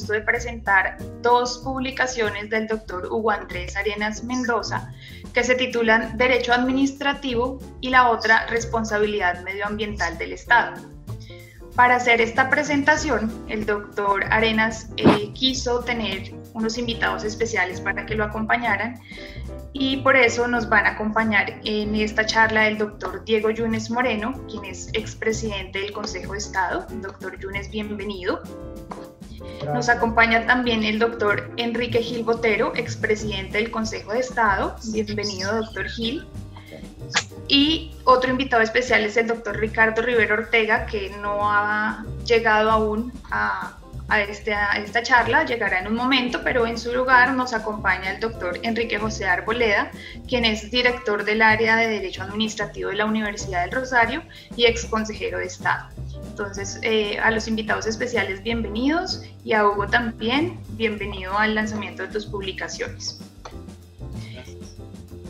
gusto de presentar dos publicaciones del doctor Hugo Andrés Arenas Mendoza, que se titulan Derecho Administrativo y la otra Responsabilidad Medioambiental del Estado. Para hacer esta presentación, el doctor Arenas quiso tener unos invitados especiales para que lo acompañaran, y por eso nos van a acompañar en esta charla el doctor Diego Yunes Moreno, quien es expresidente del Consejo de Estado. Doctor Yunes, bienvenido. Gracias. Nos acompaña también el doctor Enrique Gil Botero, expresidente del Consejo de Estado. Bienvenido, doctor Gil. Y otro invitado especial es el doctor Ricardo Rivero Ortega, que no ha llegado aún a esta charla, llegará en un momento, pero en su lugar nos acompaña el doctor Enrique José Arboleda, quien es director del área de Derecho Administrativo de la Universidad del Rosario y ex consejero de Estado. Entonces, a los invitados especiales, bienvenidos, y a Hugo también, bienvenido al lanzamiento de tus publicaciones.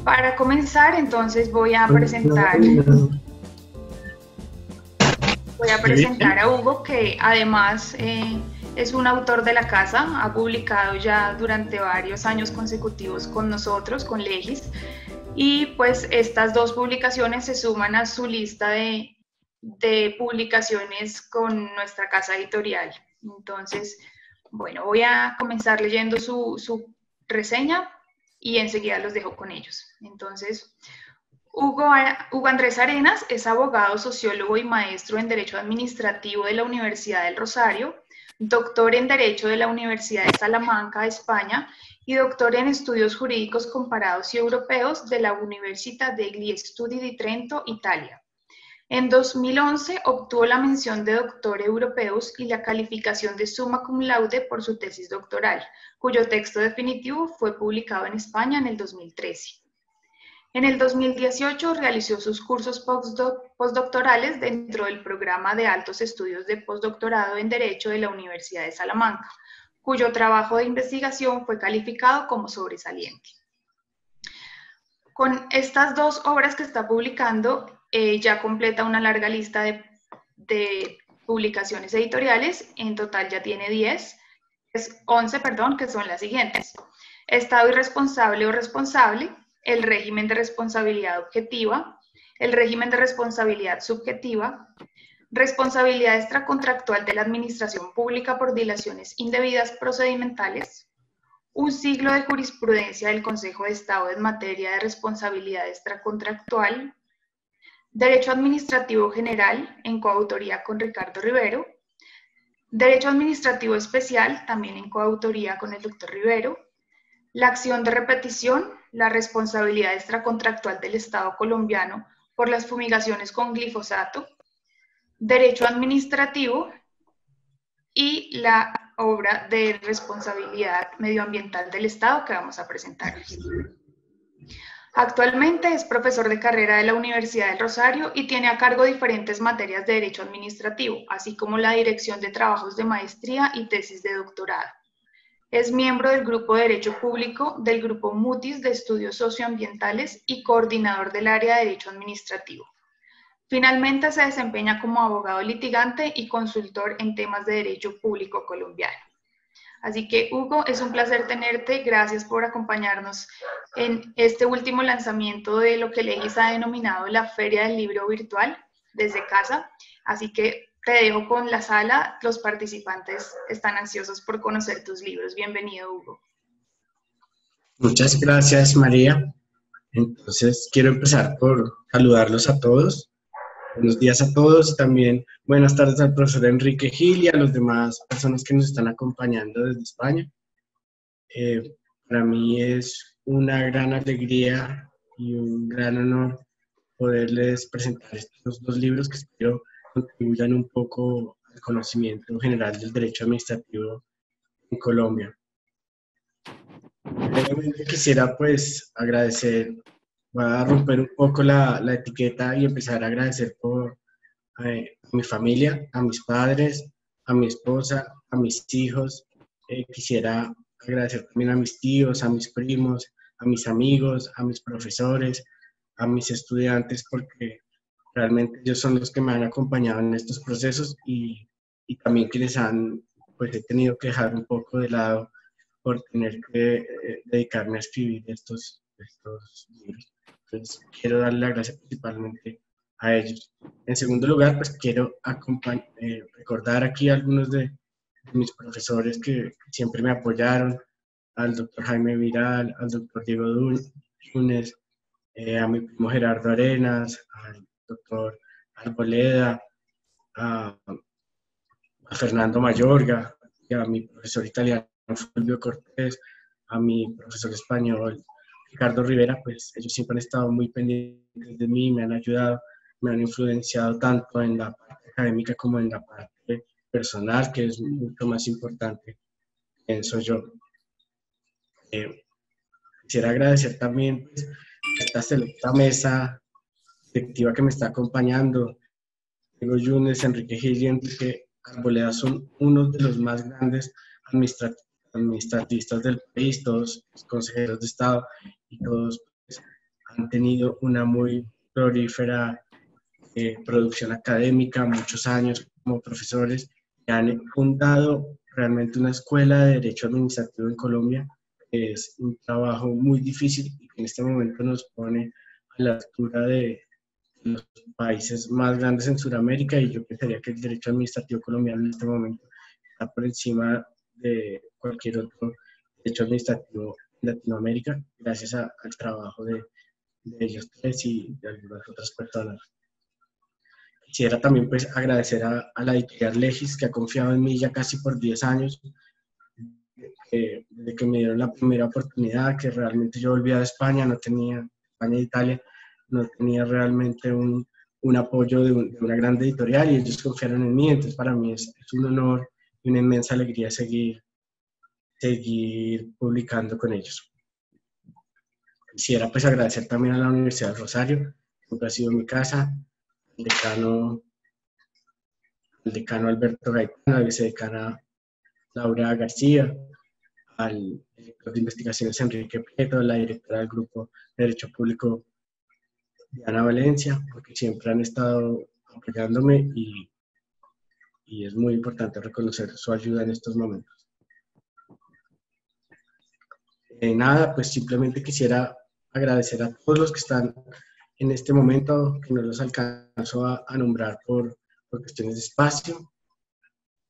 Para comenzar, entonces voy a presentar a Hugo, que además es un autor de la casa, ha publicado ya durante varios años consecutivos con nosotros, con Legis, y pues estas dos publicaciones se suman a su lista de publicaciones con nuestra casa editorial. Entonces, bueno, voy a comenzar leyendo su reseña y enseguida los dejo con ellos. Entonces, Hugo Andrés Arenas es abogado, sociólogo y maestro en Derecho Administrativo de la Universidad del Rosario, doctor en Derecho de la Universidad de Salamanca, España, y doctor en Estudios Jurídicos Comparados y Europeos de la Università degli Studi di Trento, Italia. En 2011 obtuvo la mención de Doctor Europeus y la calificación de Summa Cum Laude por su tesis doctoral, cuyo texto definitivo fue publicado en España en el 2013. En el 2018 realizó sus cursos postdoctorales dentro del programa de altos estudios de postdoctorado en Derecho de la Universidad de Salamanca, cuyo trabajo de investigación fue calificado como sobresaliente. Con estas dos obras que está publicando, ya completa una larga lista de publicaciones editoriales. En total ya tiene 11, que son las siguientes: Estado irresponsable o responsable, el régimen de responsabilidad objetiva, el régimen de responsabilidad subjetiva, responsabilidad extracontractual de la administración pública por dilaciones indebidas procedimentales, un siglo de jurisprudencia del Consejo de Estado en materia de responsabilidad extracontractual, Derecho Administrativo General, en coautoría con Ricardo Rivero, Derecho Administrativo Especial, también en coautoría con el doctor Rivero, la acción de repetición, la responsabilidad extracontractual del Estado colombiano por las fumigaciones con glifosato, Derecho Administrativo y la obra de responsabilidad medioambiental del Estado que vamos a presentar. Actualmente es profesor de carrera de la Universidad del Rosario y tiene a cargo diferentes materias de Derecho Administrativo, así como la dirección de trabajos de maestría y tesis de doctorado. Es miembro del Grupo de Derecho Público del Grupo Mutis de Estudios Socioambientales y coordinador del área de Derecho Administrativo. Finalmente se desempeña como abogado litigante y consultor en temas de derecho público colombiano. Así que, Hugo, es un placer tenerte. Gracias por acompañarnos en este último lanzamiento de lo que Legis ha denominado la Feria del Libro Virtual desde casa. Así que te dejo con la sala. Los participantes están ansiosos por conocer tus libros. Bienvenido, Hugo. Muchas gracias, María. Entonces, quiero empezar por saludarlos a todos. Buenos días a todos y también buenas tardes al profesor Enrique Gil y a las demás personas que nos están acompañando desde España. Para mí es una gran alegría y un gran honor poderles presentar estos dos libros que espero contribuyan un poco al conocimiento general del derecho administrativo en Colombia. Primeramente quisiera pues agradecer. Voy a romper un poco la etiqueta y empezar a agradecer por a mi familia, a mis padres, a mi esposa, a mis hijos. Quisiera agradecer también a mis tíos, a mis primos, a mis amigos, a mis profesores, a mis estudiantes, porque realmente ellos son los que me han acompañado en estos procesos y también quienes han pues he tenido que dejar un poco de lado por tener que dedicarme a escribir estos libros. Entonces, quiero darle las gracias principalmente a ellos. En segundo lugar, pues quiero recordar aquí a algunos de mis profesores que siempre me apoyaron, al doctor Jaime Viral, al doctor Diego Túnez, a mi primo Gerardo Arenas, al doctor Arboleda, a Fernando Mayorga, y a mi profesor italiano Fulvio Cortés, a mi profesor español Ricardo Rivera. Pues ellos siempre han estado muy pendientes de mí, me han ayudado, me han influenciado tanto en la parte académica como en la parte personal, que es mucho más importante, pienso yo. Quisiera agradecer también, pues, esta selecta mesa directiva que me está acompañando. Diego Yunes, Enrique Gil y Enrique Arboleda son unos de los más grandes administratistas del país, todos consejeros de Estado, y todos, pues, han tenido una muy prolífera producción académica, muchos años como profesores, que han fundado realmente una escuela de Derecho Administrativo en Colombia. Es un trabajo muy difícil y que en este momento nos pone a la altura de los países más grandes en Sudamérica, y yo pensaría que el derecho administrativo colombiano en este momento está por encima de cualquier otro derecho administrativo en Latinoamérica, gracias al trabajo de ellos tres y de algunas otras personas. Quisiera también, pues, agradecer a la editorial Legis, que ha confiado en mí ya casi por 10 años, desde que me dieron la primera oportunidad, que realmente yo volvía de España, no tenía, España e Italia, no tenía realmente un apoyo de una gran editorial, y ellos confiaron en mí. Entonces para mí es un honor y una inmensa alegría seguir publicando con ellos. Quisiera, pues, agradecer también a la Universidad del Rosario, que ha sido mi casa, al decano Alberto Gaitán, a la vicedecana Laura García, al director de investigaciones Enrique Prieto, a la directora del grupo de Derecho Público Diana Valencia, porque siempre han estado apoyándome, y es muy importante reconocer su ayuda en estos momentos. Nada, pues simplemente quisiera agradecer a todos los que están en este momento, que no los alcanzo a nombrar por cuestiones de espacio,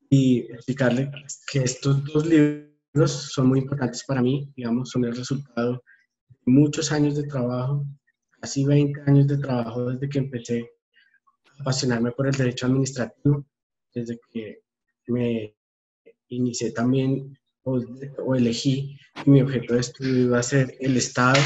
y explicarles que estos dos libros son muy importantes para mí, digamos, son el resultado de muchos años de trabajo, casi 20 años de trabajo desde que empecé a apasionarme por el derecho administrativo, desde que me inicié también o elegí que mi objeto de estudio iba a ser el Estado.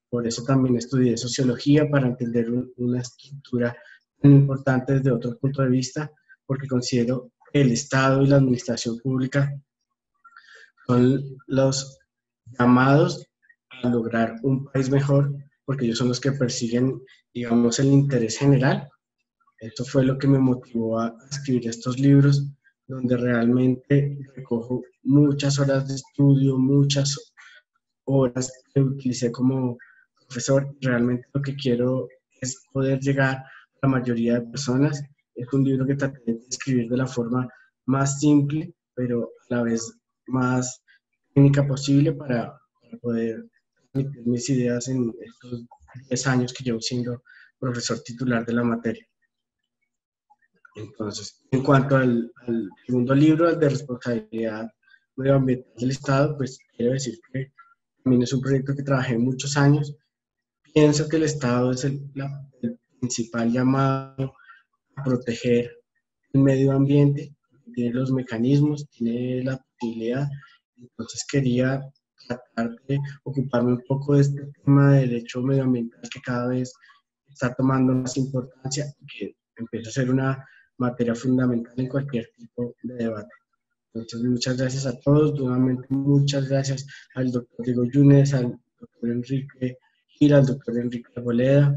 Por eso también estudié sociología, para entender una estructura tan importante desde otro punto de vista, porque considero que el Estado y la administración pública son los llamados a lograr un país mejor, porque ellos son los que persiguen, digamos, el interés general. Esto fue lo que me motivó a escribir estos libros, donde realmente recojo muchas horas de estudio, muchas horas que utilicé como profesor. Realmente lo que quiero es poder llegar a la mayoría de personas. Es un libro que traté de escribir de la forma más simple, pero a la vez más técnica posible, para poder transmitir mis ideas en estos 10 años que llevo siendo profesor titular de la materia. Entonces, en cuanto al segundo libro, el de responsabilidad medioambiental del Estado, pues quiero decir que también es un proyecto que trabajé muchos años. Pienso que el Estado es el principal llamado a proteger el medio ambiente, tiene los mecanismos, tiene la posibilidad. Entonces quería tratar de ocuparme un poco de este tema de derecho medioambiental, que cada vez está tomando más importancia y que empieza a ser una materia fundamental en cualquier tipo de debate. Entonces, muchas gracias a todos. Nuevamente, muchas gracias al doctor Diego Yunes, al doctor Enrique Gil, al doctor Enrique Arboleda,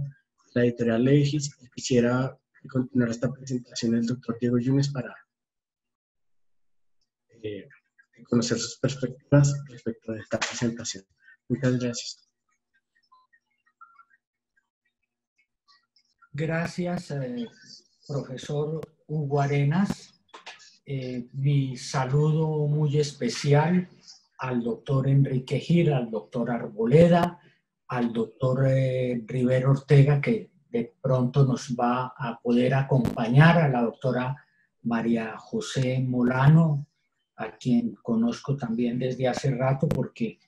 la editorial Legis. Quisiera continuar esta presentación del doctor Diego Yunes para conocer sus perspectivas respecto de esta presentación. Muchas gracias. Gracias, profesor Hugo Arenas. mi saludo muy especial al doctor Enrique Gil, al doctor Arboleda, al doctor Rivero Ortega, que de pronto nos va a poder acompañar, a la doctora María José Molano, a quien conozco también desde hace rato porque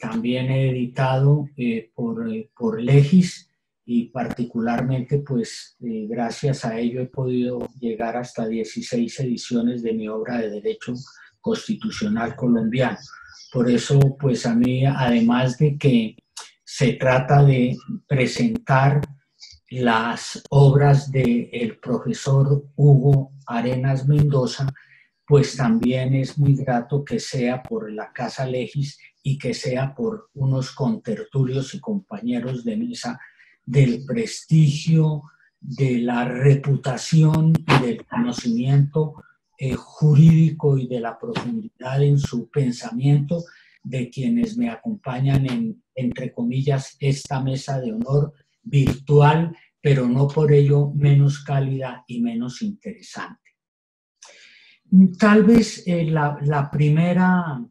también he editado por Legis, y particularmente pues gracias a ello he podido llegar hasta 16 ediciones de mi obra de Derecho Constitucional colombiano. Por eso pues a mí, además de que se trata de presentar las obras del profesor Hugo Arenas Mendoza, pues también es muy grato que sea por la Casa Legis y que sea por unos contertulios y compañeros de mesa del prestigio, de la reputación y del conocimiento jurídico y de la profundidad en su pensamiento de quienes me acompañan en, entre comillas, esta mesa de honor virtual, pero no por ello menos cálida y menos interesante. Tal vez la primera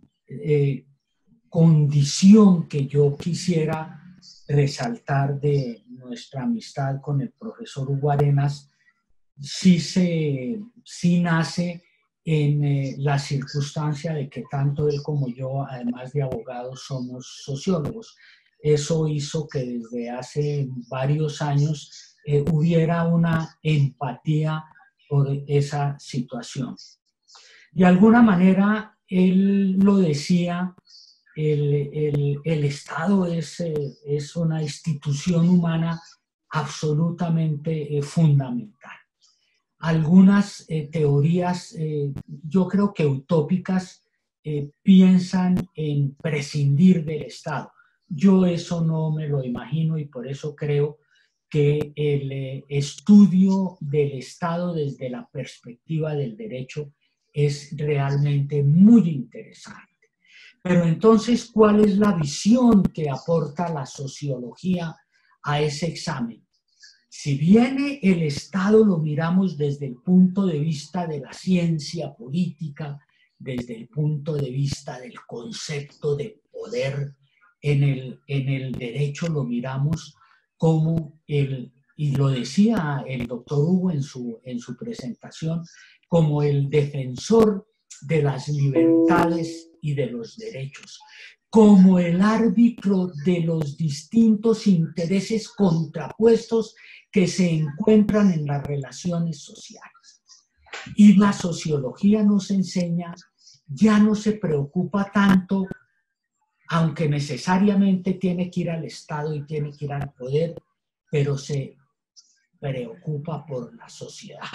condición que yo quisiera resaltar de nuestra amistad con el profesor Hugo Arenas sí nace en la circunstancia de que tanto él como yo, además de abogados, somos sociólogos. Eso hizo que desde hace varios años hubiera una empatía por esa situación. De alguna manera, él lo decía, el Estado es una institución humana absolutamente fundamental. Algunas teorías, yo creo que utópicas, piensan en prescindir del Estado. Yo eso no me lo imagino y por eso creo que el estudio del Estado desde la perspectiva del derecho es realmente muy interesante. Pero entonces, ¿cuál es la visión que aporta la sociología a ese examen? Si bien el Estado lo miramos desde el punto de vista de la ciencia política, desde el punto de vista del concepto de poder, en el derecho lo miramos como y lo decía el doctor Hugo en su presentación, como el defensor de las libertades y de los derechos, como el árbitro de los distintos intereses contrapuestos que se encuentran en las relaciones sociales. Y la sociología nos enseña, ya no se preocupa tanto, aunque necesariamente tiene que ir al Estado y tiene que ir al poder, pero se preocupa por la sociedad.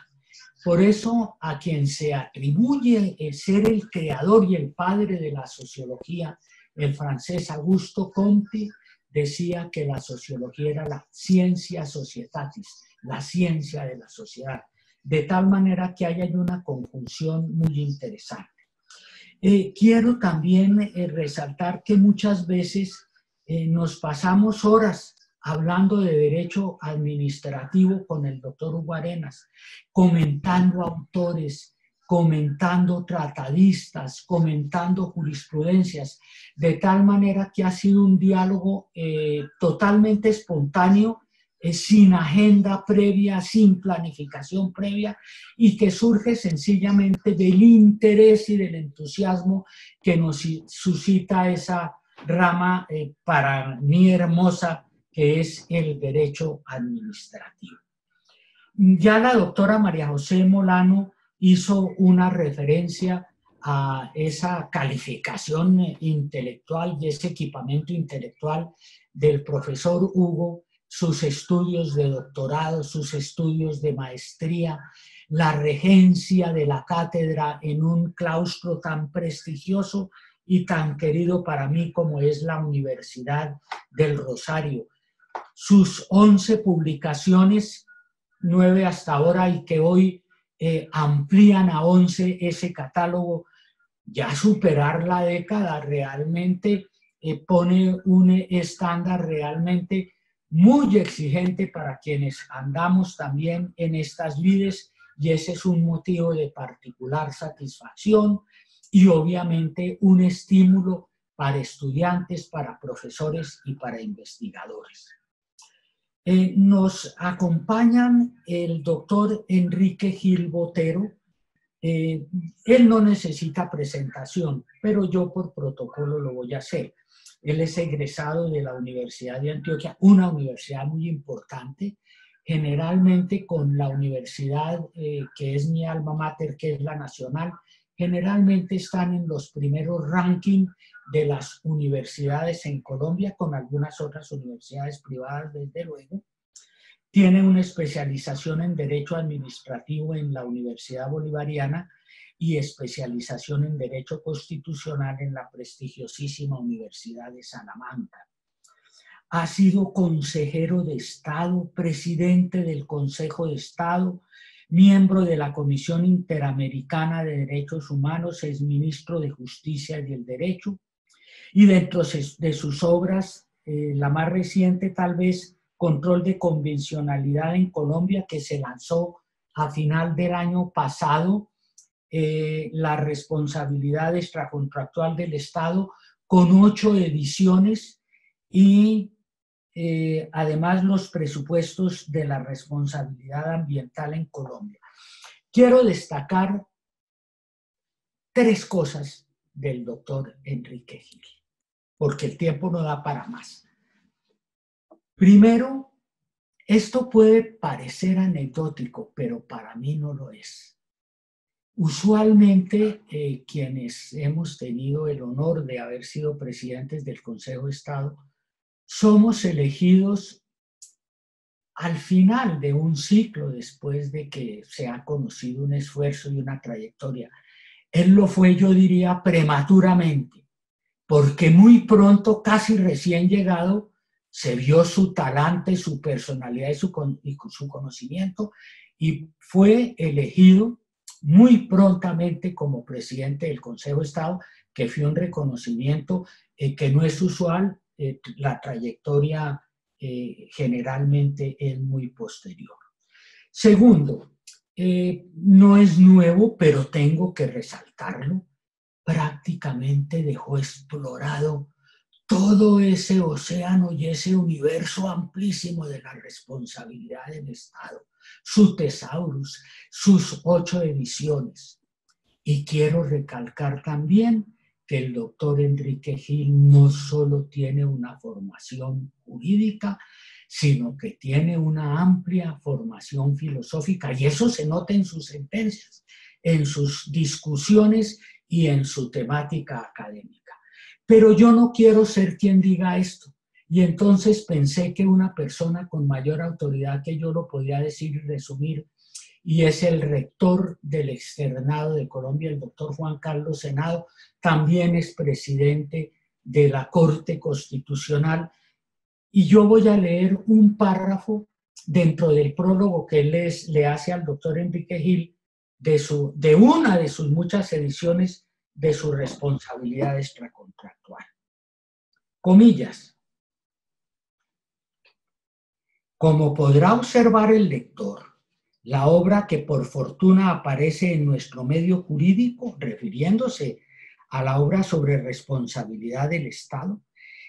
Por eso, a quien se atribuye el ser el creador y el padre de la sociología, el francés Augusto Comte, decía que la sociología era la ciencia societatis, la ciencia de la sociedad, de tal manera que hay una conjunción muy interesante. Quiero también resaltar que muchas veces nos pasamos horas hablando de derecho administrativo con el doctor Hugo Arenas, comentando autores, comentando tratadistas, comentando jurisprudencias, de tal manera que ha sido un diálogo totalmente espontáneo, sin agenda previa, sin planificación previa, y que surge sencillamente del interés y del entusiasmo que nos suscita esa rama para mí hermosa, que es el derecho administrativo. Ya la doctora María José Molano hizo una referencia a esa calificación intelectual y ese equipamiento intelectual del profesor Hugo, sus estudios de doctorado, sus estudios de maestría, la regencia de la cátedra en un claustro tan prestigioso y tan querido para mí como es la Universidad del Rosario. Sus 11 publicaciones, 9 hasta ahora, y que hoy amplían a 11 ese catálogo, ya superar la década realmente pone un estándar realmente muy exigente para quienes andamos también en estas lides y ese es un motivo de particular satisfacción y obviamente un estímulo para estudiantes, para profesores y para investigadores. Nos acompañan el doctor Enrique Gil Botero. Él no necesita presentación, pero yo por protocolo lo voy a hacer. Él es egresado de la Universidad de Antioquia, una universidad muy importante, generalmente con la universidad que es mi alma mater, que es la Nacional, generalmente están en los primeros rankings de las universidades en Colombia, con algunas otras universidades privadas, desde luego. Tiene una especialización en Derecho Administrativo en la Universidad Bolivariana y especialización en Derecho Constitucional en la prestigiosísima Universidad de Salamanca. Ha sido consejero de Estado, presidente del Consejo de Estado, miembro de la Comisión Interamericana de Derechos Humanos, es ministro de Justicia y del Derecho, y dentro de sus obras, la más reciente tal vez, Control de Convencionalidad en Colombia, que se lanzó a final del año pasado, la responsabilidad extracontractual del Estado, con 8 ediciones, y además los presupuestos de la responsabilidad ambiental en Colombia. Quiero destacar 3 cosas del doctor Enrique Gil, porque el tiempo no da para más. Primero, esto puede parecer anecdótico, pero para mí no lo es. Usualmente, quienes hemos tenido el honor de haber sido presidentes del Consejo de Estado, somos elegidos al final de un ciclo, después de que se ha conocido un esfuerzo y una trayectoria. Él lo fue, yo diría, prematuramente, porque muy pronto, casi recién llegado, se vio su talante, su personalidad y su conocimiento, y fue elegido muy prontamente como presidente del Consejo de Estado, que fue un reconocimiento que no es usual. La trayectoria generalmente es muy posterior. Segundo, no es nuevo, pero tengo que resaltarlo, prácticamente dejó explorado todo ese océano y ese universo amplísimo de la responsabilidad del Estado, su thesaurus, sus 8 ediciones. Y quiero recalcar también que el doctor Enrique Gil no solo tiene una formación jurídica, sino que tiene una amplia formación filosófica, y eso se nota en sus sentencias, en sus discusiones y en su temática académica. Pero yo no quiero ser quien diga esto, y entonces pensé que una persona con mayor autoridad que yo lo podía decir y resumir, y es el rector del Externado de Colombia, el doctor Juan Carlos Senado, también es presidente de la Corte Constitucional, y yo voy a leer un párrafo dentro del prólogo que él le hace al doctor Enrique Gil de una de sus muchas ediciones de su responsabilidad extracontractual. Comillas. Como podrá observar el lector, la obra que por fortuna aparece en nuestro medio jurídico, refiriéndose a la obra sobre responsabilidad del Estado,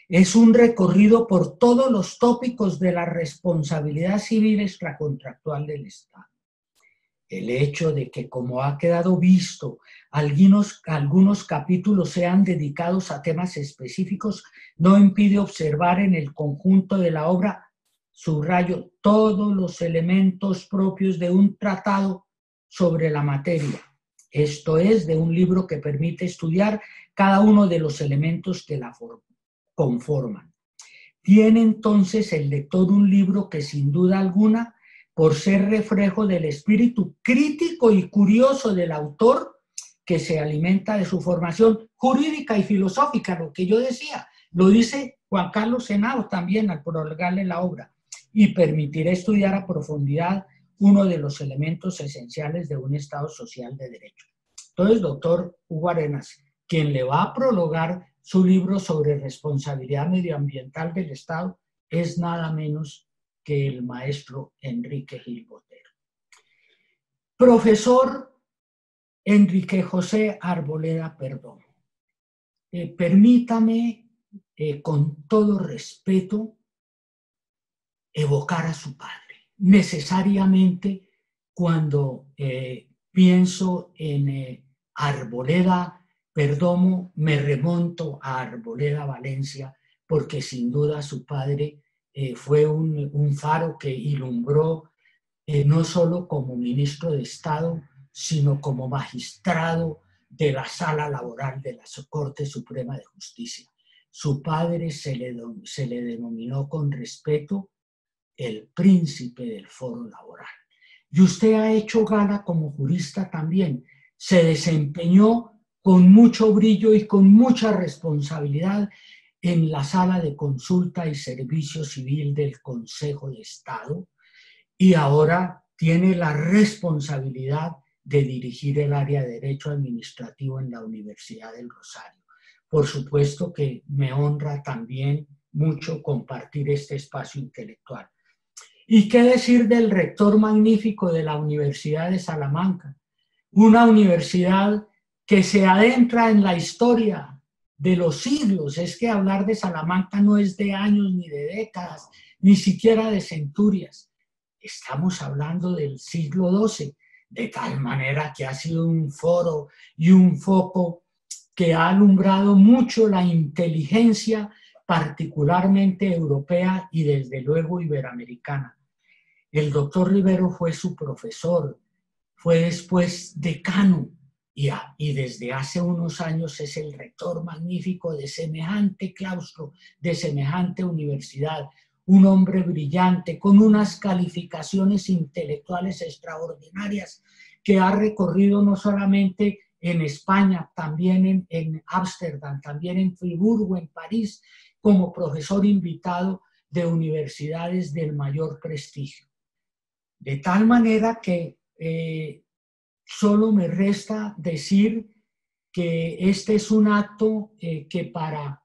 es un recorrido por todos los tópicos de la responsabilidad civil extracontractual del Estado. El hecho de que, como ha quedado visto, algunos capítulos sean dedicados a temas específicos no impide observar en el conjunto de la obra, subrayo, todos los elementos propios de un tratado sobre la materia, esto es, de un libro que permite estudiar cada uno de los elementos que la conforman. Tiene entonces el lector un libro que sin duda alguna, por ser reflejo del espíritu crítico y curioso del autor, que se alimenta de su formación jurídica y filosófica, lo que yo decía, lo dice Juan Carlos Senado también al prologarle la obra, y permitirá estudiar a profundidad uno de los elementos esenciales de un Estado social de derecho. Entonces, doctor Hugo Arenas, quien le va a prologar su libro sobre responsabilidad medioambiental del Estado, es nada menos que el maestro Enrique Gil Botero. Profesor Enrique José Arboleda Perdomo, permítame con todo respeto evocar a su padre. Necesariamente cuando pienso en Arboleda Perdomo me remonto a Arboleda Valencia, porque sin duda su padre fue un faro que ilumbró no solo como ministro de Estado, sino como magistrado de la Sala Laboral de la Corte Suprema de Justicia. Su padre se le denominó con respeto el príncipe del foro laboral. Y usted ha hecho gala como jurista también. Se desempeñó con mucho brillo y con mucha responsabilidad en la Sala de Consulta y Servicio Civil del Consejo de Estado, y ahora tiene la responsabilidad de dirigir el área de Derecho Administrativo en la Universidad del Rosario. Por supuesto que me honra también mucho compartir este espacio intelectual. ¿Y qué decir del rector magnífico de la Universidad de Salamanca? Una universidad que se adentra en la historia de los siglos. Es que hablar de Salamanca no es de años ni de décadas, ni siquiera de centurias. Estamos hablando del siglo XII, de tal manera que ha sido un foro y un foco que ha alumbrado mucho la inteligencia, particularmente europea y desde luego iberoamericana. El doctor Rivero fue su profesor, fue después decano y desde hace unos años es el rector magnífico de semejante claustro, de semejante universidad. Un hombre brillante, con unas calificaciones intelectuales extraordinarias, que ha recorrido no solamente en España, también en Ámsterdam, también en Friburgo, en París, como profesor invitado de universidades del mayor prestigio. De tal manera que solo me resta decir que este es un acto que para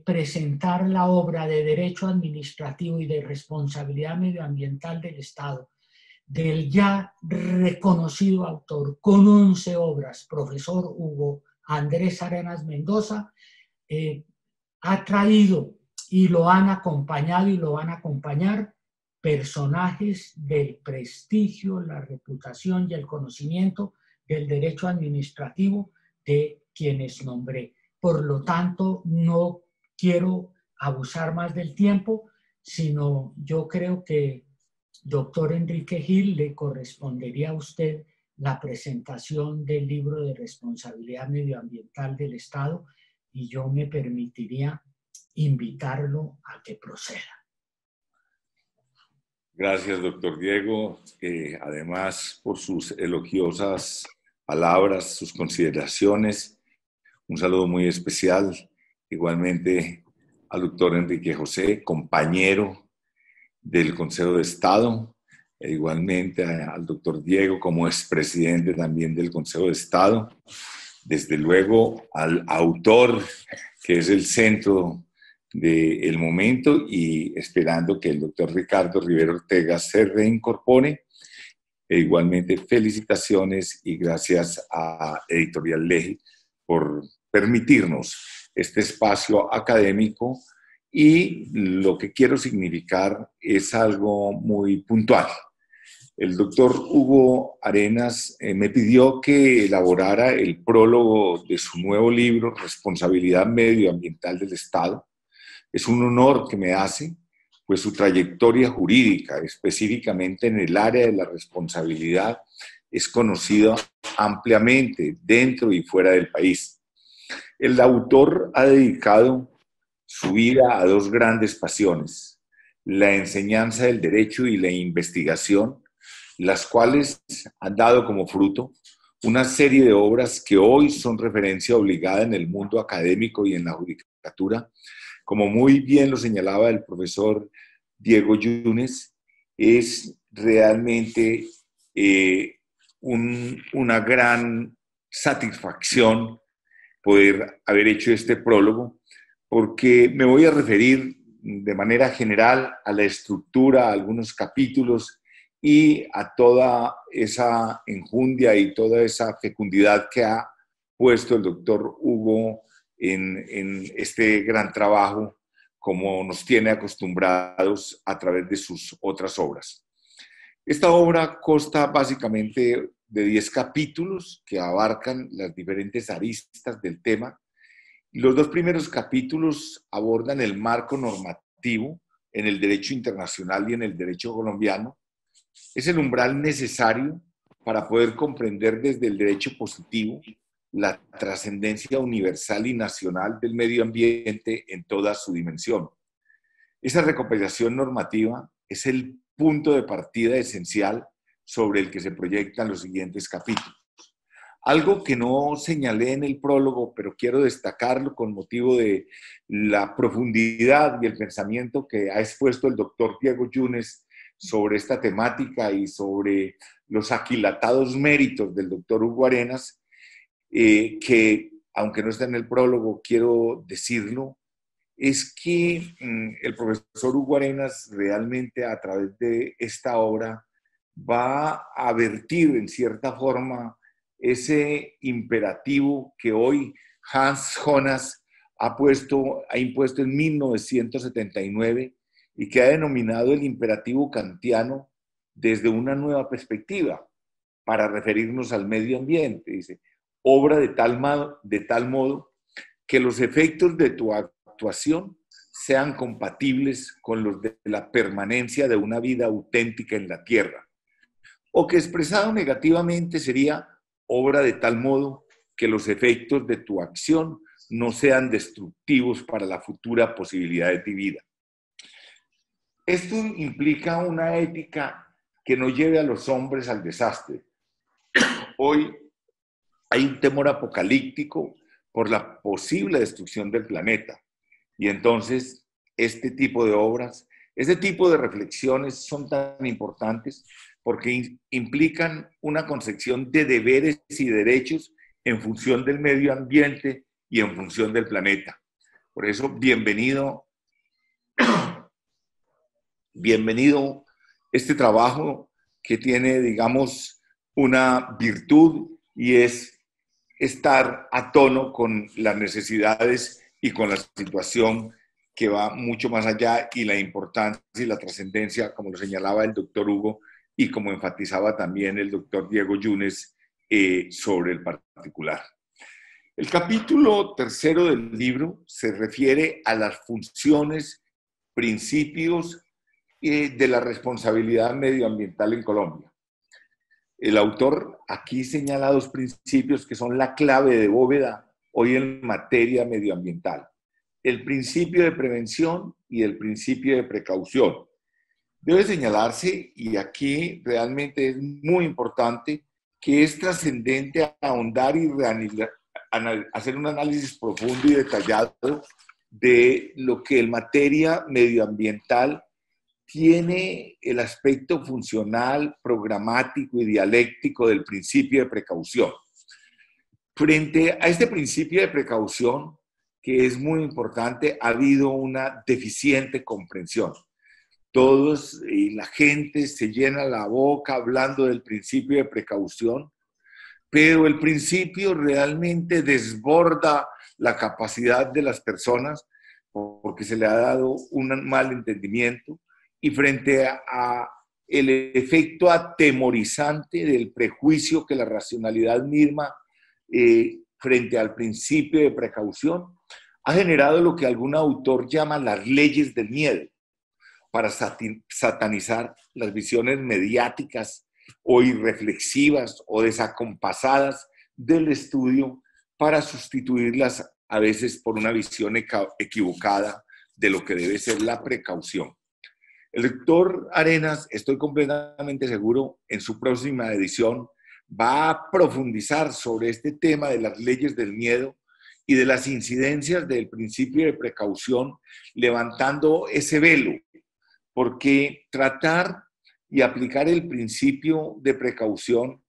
presentar la obra de Derecho Administrativo y de Responsabilidad Medioambiental del Estado, del ya reconocido autor, con 11 obras, profesor Hugo Andrés Arenas Mendoza, ha traído y lo han acompañado y lo van a acompañar personajes del prestigio, la reputación y el conocimiento del derecho administrativo de quienes nombré. Por lo tanto, no quiero abusar más del tiempo, sino yo creo que, doctor Enrique Gil, le correspondería a usted la presentación del libro de responsabilidad medioambiental del Estado, y yo me permitiría invitarlo a que proceda. Gracias, doctor Diego, además por sus elogiosas palabras, sus consideraciones. Un saludo muy especial, igualmente al doctor Enrique José, compañero del Consejo de Estado, e igualmente al doctor Diego como expresidente también del Consejo de Estado, desde luego al autor, que es el centro del momento, y esperando que el doctor Ricardo Rivero Ortega se reincorpore. E igualmente felicitaciones y gracias a Editorial Leji por permitirnos este espacio académico, y lo que quiero significar es algo muy puntual. El doctor Hugo Arenas me pidió que elaborara el prólogo de su nuevo libro, Responsabilidad Medioambiental del Estado. Es un honor que me hace, pues su trayectoria jurídica, específicamente en el área de la responsabilidad, es conocida ampliamente dentro y fuera del país. El autor ha dedicado su vida a dos grandes pasiones: la enseñanza del derecho y la investigación, las cuales han dado como fruto una serie de obras que hoy son referencia obligada en el mundo académico y en la judicatura. Como muy bien lo señalaba el profesor Diego Yunes, es realmente una gran satisfacción poder haber hecho este prólogo, porque me voy a referir de manera general a la estructura, a algunos capítulos, y a toda esa enjundia y toda esa fecundidad que ha puesto el doctor Hugo en este gran trabajo, como nos tiene acostumbrados a través de sus otras obras. Esta obra consta básicamente de 10 capítulos que abarcan las diferentes aristas del tema. Los 2 primeros capítulos abordan el marco normativo en el derecho internacional y en el derecho colombiano. Es el umbral necesario para poder comprender desde el derecho positivo la trascendencia universal y nacional del medio ambiente en toda su dimensión. Esa recopilación normativa es el punto de partida esencial sobre el que se proyectan los siguientes capítulos. Algo que no señalé en el prólogo, pero quiero destacarlo con motivo de la profundidad y el pensamiento que ha expuesto el doctor Diego Yunes sobre esta temática y sobre los aquilatados méritos del doctor Hugo Arenas, que aunque no está en el prólogo, quiero decirlo, es que el profesor Hugo Arenas realmente a través de esta obra va a vertir en cierta forma ese imperativo que hoy Hans Jonas ha impuesto en 1979 y que ha denominado el imperativo kantiano desde una nueva perspectiva para referirnos al medio ambiente. Dice, obra de tal modo que los efectos de tu actuación sean compatibles con los de la permanencia de una vida auténtica en la tierra, o que expresado negativamente sería obra de tal modo que los efectos de tu acción no sean destructivos para la futura posibilidad de tu vida. Esto implica una ética que no lleve a los hombres al desastre. Hoy hay un temor apocalíptico por la posible destrucción del planeta. Y entonces, este tipo de obras, este tipo de reflexiones son tan importantes porque implican una concepción de deberes y derechos en función del medio ambiente y en función del planeta. Por eso, bienvenido este trabajo que tiene, digamos, una virtud y es estar a tono con las necesidades y con la situación que va mucho más allá y la importancia y la trascendencia, como lo señalaba el doctor Hugo y como enfatizaba también el doctor Diego Yunes sobre el particular. El capítulo 3 del libro se refiere a las funciones, principios de la responsabilidad medioambiental en Colombia. El autor aquí señala 2 principios que son la clave de bóveda hoy en materia medioambiental. El principio de prevención y el principio de precaución. Debe señalarse, y aquí realmente es muy importante, que es trascendente ahondar y hacer un análisis profundo y detallado de lo que en materia medioambiental tiene el aspecto funcional, programático y dialéctico del principio de precaución. Frente a este principio de precaución, que es muy importante, ha habido una deficiente comprensión. Todos y la gente se llena la boca hablando del principio de precaución, pero el principio realmente desborda la capacidad de las personas porque se le ha dado un mal entendimiento y frente a el efecto atemorizante del prejuicio que la racionalidad misma frente al principio de precaución ha generado lo que algún autor llama las leyes del miedo, para satanizar las visiones mediáticas o irreflexivas o desacompasadas del estudio para sustituirlas a veces por una visión equivocada de lo que debe ser la precaución. El doctor Arenas, estoy completamente seguro, en su próxima edición va a profundizar sobre este tema de las leyes del miedo y de las incidencias del principio de precaución, levantando ese velo, porque tratar y aplicar el principio de precaución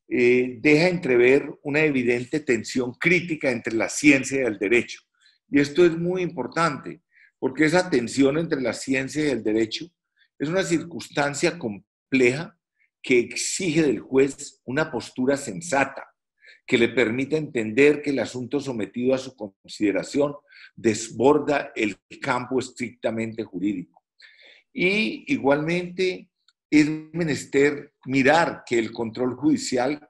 deja entrever una evidente tensión crítica entre la ciencia y el derecho. Y esto es muy importante, porque esa tensión entre la ciencia y el derecho es una circunstancia compleja compleja que exige del juez una postura sensata, que le permita entender que el asunto sometido a su consideración desborda el campo estrictamente jurídico. Y igualmente es menester mirar que el control judicial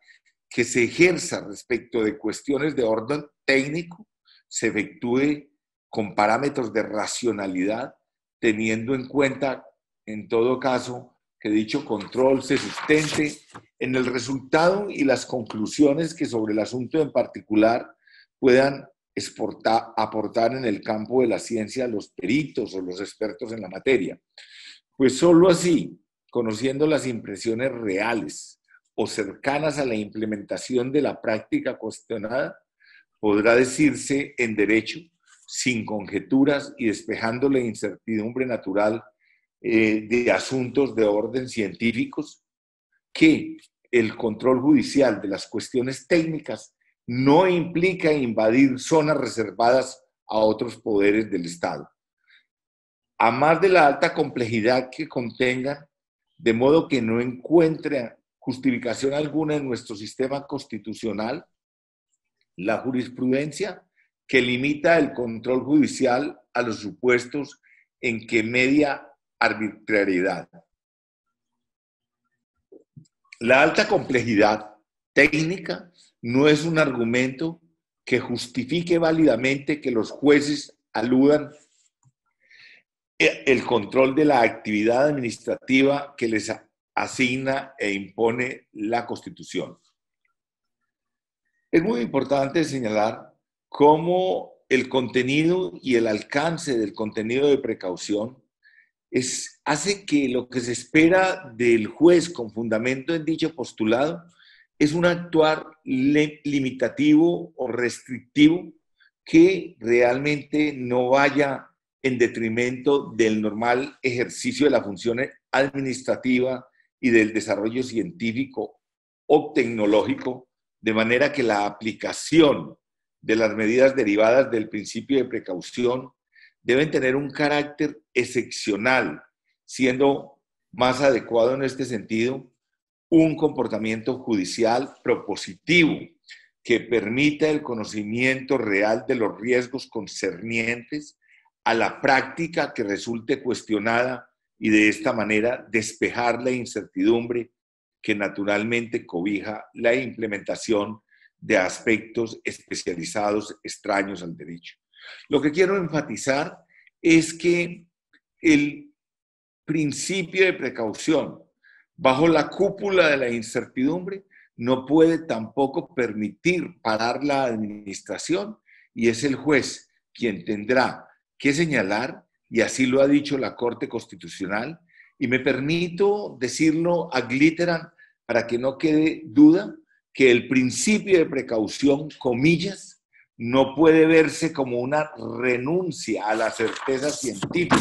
que se ejerza respecto de cuestiones de orden técnico se efectúe con parámetros de racionalidad, teniendo en cuenta, en todo caso, que dicho control se sustente en el resultado y las conclusiones que sobre el asunto en particular puedan aportar en el campo de la ciencia los peritos o los expertos en la materia. Pues solo así, conociendo las impresiones reales o cercanas a la implementación de la práctica cuestionada, podrá decirse en derecho, sin conjeturas y despejando la incertidumbre natural de asuntos de orden científicos, que el control judicial de las cuestiones técnicas no implica invadir zonas reservadas a otros poderes del Estado. A más de la alta complejidad que contengan, de modo que no encuentre justificación alguna en nuestro sistema constitucional, la jurisprudencia que limita el control judicial a los supuestos en que media arbitrariedad. La alta complejidad técnica no es un argumento que justifique válidamente que los jueces aludan el control de la actividad administrativa que les asigna e impone la Constitución. Es muy importante señalar cómo el contenido y el alcance del contenido de precaución hace que lo que se espera del juez con fundamento en dicho postulado es un actuar limitativo o restrictivo que realmente no vaya en detrimento del normal ejercicio de la función administrativa y del desarrollo científico o tecnológico, de manera que la aplicación de las medidas derivadas del principio de precaución deben tener un carácter excepcional, siendo más adecuado en este sentido un comportamiento judicial propositivo que permita el conocimiento real de los riesgos concernientes a la práctica que resulte cuestionada y de esta manera despejar la incertidumbre que naturalmente cobija la implementación de aspectos especializados extraños al derecho. Lo que quiero enfatizar es que el principio de precaución bajo la cúpula de la incertidumbre no puede tampoco permitir parar la administración y es el juez quien tendrá que señalar, y así lo ha dicho la Corte Constitucional, y me permito decirlo ad literam para que no quede duda, que el principio de precaución, comillas, no puede verse como una renuncia a la certeza científica,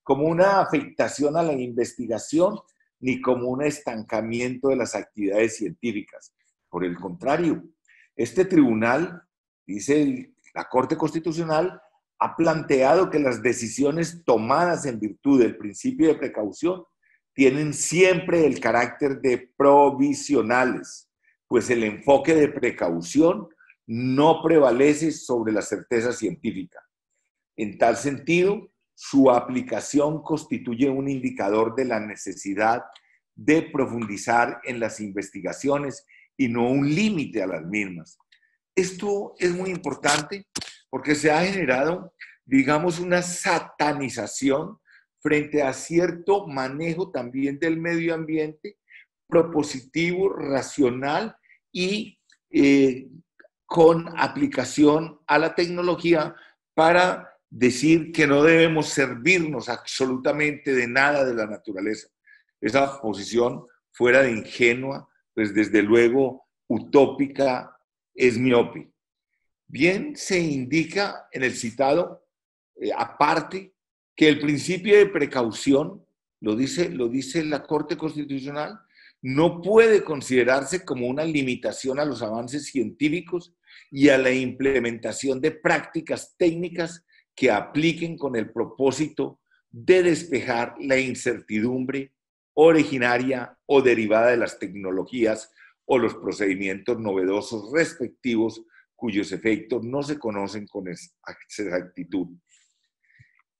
como una afectación a la investigación, ni como un estancamiento de las actividades científicas. Por el contrario, este tribunal, dice la Corte Constitucional, ha planteado que las decisiones tomadas en virtud del principio de precaución tienen siempre el carácter de provisionales, pues el enfoque de precaución no prevalece sobre la certeza científica. En tal sentido, su aplicación constituye un indicador de la necesidad de profundizar en las investigaciones y no un límite a las mismas. Esto es muy importante porque se ha generado, digamos, una satanización frente a cierto manejo también del medio ambiente, propositivo, racional y con aplicación a la tecnología para decir que no debemos servirnos absolutamente de nada de la naturaleza. Esa posición, fuera de ingenua, pues desde luego utópica, es miope. Bien se indica en el citado, aparte, que el principio de precaución, lo dice la Corte Constitucional, no puede considerarse como una limitación a los avances científicos y a la implementación de prácticas técnicas que apliquen con el propósito de despejar la incertidumbre originaria o derivada de las tecnologías o los procedimientos novedosos respectivos cuyos efectos no se conocen con exactitud.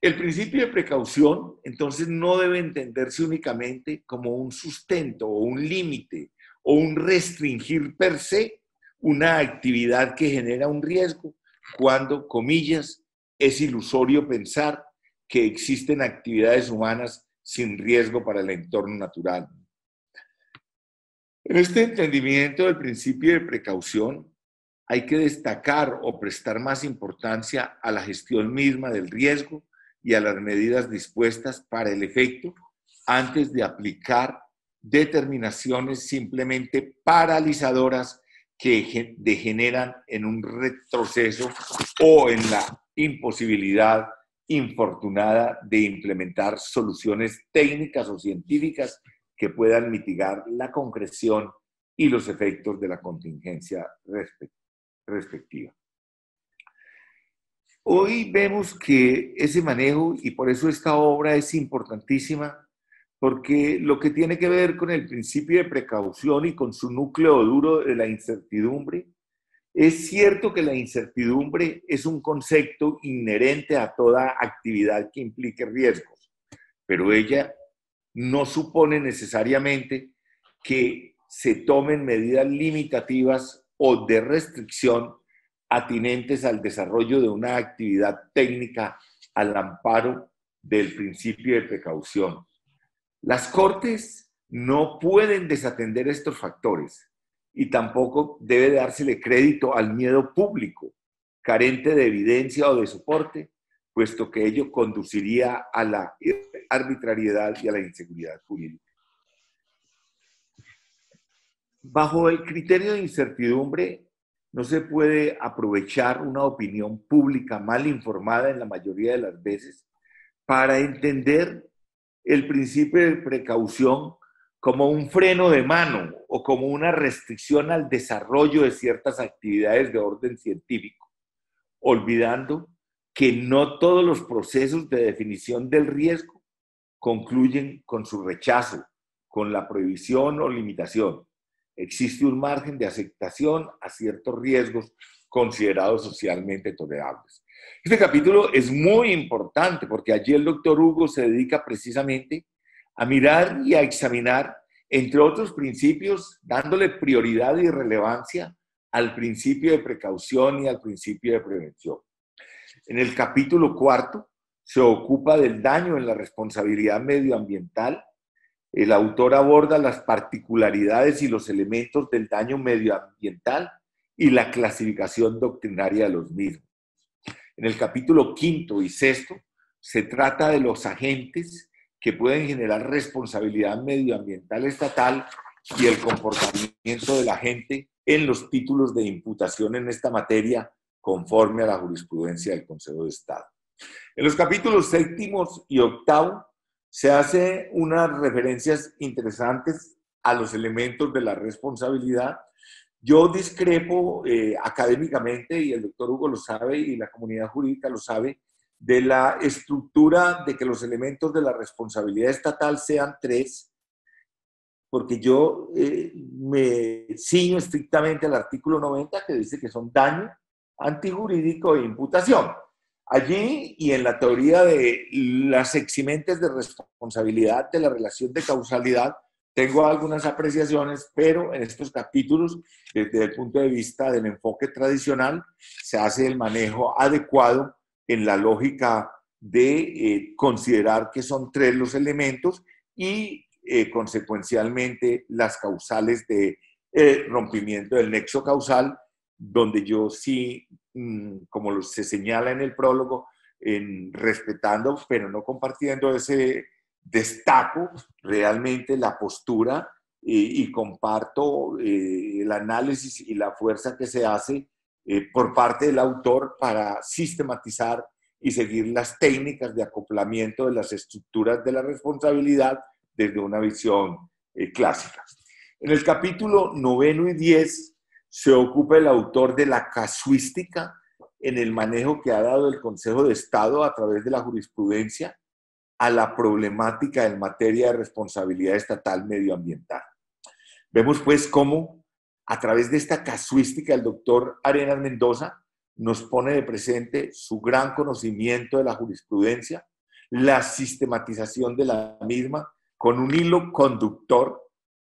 El principio de precaución, entonces, no debe entenderse únicamente como un sustento o un límite o un restringir per se una actividad que genera un riesgo, cuando, comillas, es ilusorio pensar que existen actividades humanas sin riesgo para el entorno natural. En este entendimiento del principio de precaución, hay que destacar o prestar más importancia a la gestión misma del riesgo y a las medidas dispuestas para el efecto antes de aplicar determinaciones simplemente paralizadoras que degeneran en un retroceso o en la imposibilidad infortunada de implementar soluciones técnicas o científicas que puedan mitigar la concreción y los efectos de la contingencia respectiva. Hoy vemos que ese manejo, y por eso esta obra es importantísima, porque lo que tiene que ver con el principio de precaución y con su núcleo duro de la incertidumbre, es cierto que la incertidumbre es un concepto inherente a toda actividad que implique riesgos, pero ella no supone necesariamente que se tomen medidas limitativas o de restricción atinentes al desarrollo de una actividad técnica al amparo del principio de precaución. Las Cortes no pueden desatender estos factores y tampoco debe dársele crédito al miedo público, carente de evidencia o de soporte, puesto que ello conduciría a la arbitrariedad y a la inseguridad jurídica. Bajo el criterio de incertidumbre, no se puede aprovechar una opinión pública mal informada en la mayoría de las veces para entender el principio de precaución como un freno de mano o como una restricción al desarrollo de ciertas actividades de orden científico, olvidando que no todos los procesos de definición del riesgo concluyen con su rechazo, con la prohibición o limitación. Existe un margen de aceptación a ciertos riesgos considerados socialmente tolerables. Este capítulo es muy importante porque allí el doctor Hugo se dedica precisamente a mirar y a examinar, entre otros principios, dándole prioridad y relevancia al principio de precaución y al principio de prevención. En el capítulo 4 se ocupa del daño en la responsabilidad medioambiental. El autor aborda las particularidades y los elementos del daño medioambiental y la clasificación doctrinaria de los mismos. En el capítulo 5 y 6 se trata de los agentes que pueden generar responsabilidad medioambiental estatal y el comportamiento de la gente en los títulos de imputación en esta materia conforme a la jurisprudencia del Consejo de Estado. En los capítulos 7 y 8 se hace unas referencias interesantes a los elementos de la responsabilidad. Yo discrepo académicamente, y el doctor Hugo lo sabe, y la comunidad jurídica lo sabe, de la estructura de que los elementos de la responsabilidad estatal sean 3, porque yo me ciño estrictamente al artículo 90, que dice que son daño, antijurídico e imputación. Allí y en la teoría de las eximentes de responsabilidad de la relación de causalidad, tengo algunas apreciaciones, pero en estos capítulos, desde el punto de vista del enfoque tradicional, se hace el manejo adecuado en la lógica de considerar que son 3 los elementos y consecuencialmente las causales de rompimiento del nexo causal, donde yo sí, como se señala en el prólogo, respetando, pero no compartiendo ese destaco realmente la postura y comparto el análisis y la fuerza que se hace por parte del autor para sistematizar y seguir las técnicas de acoplamiento de las estructuras de la responsabilidad desde una visión clásica. En el capítulo 9 y 10 se ocupa el autor de la casuística en el manejo que ha dado el Consejo de Estado a través de la jurisprudencia a la problemática en materia de responsabilidad estatal medioambiental. Vemos pues cómo a través de esta casuística el doctor Arenas Mendoza nos pone de presente su gran conocimiento de la jurisprudencia, la sistematización de la misma, con un hilo conductor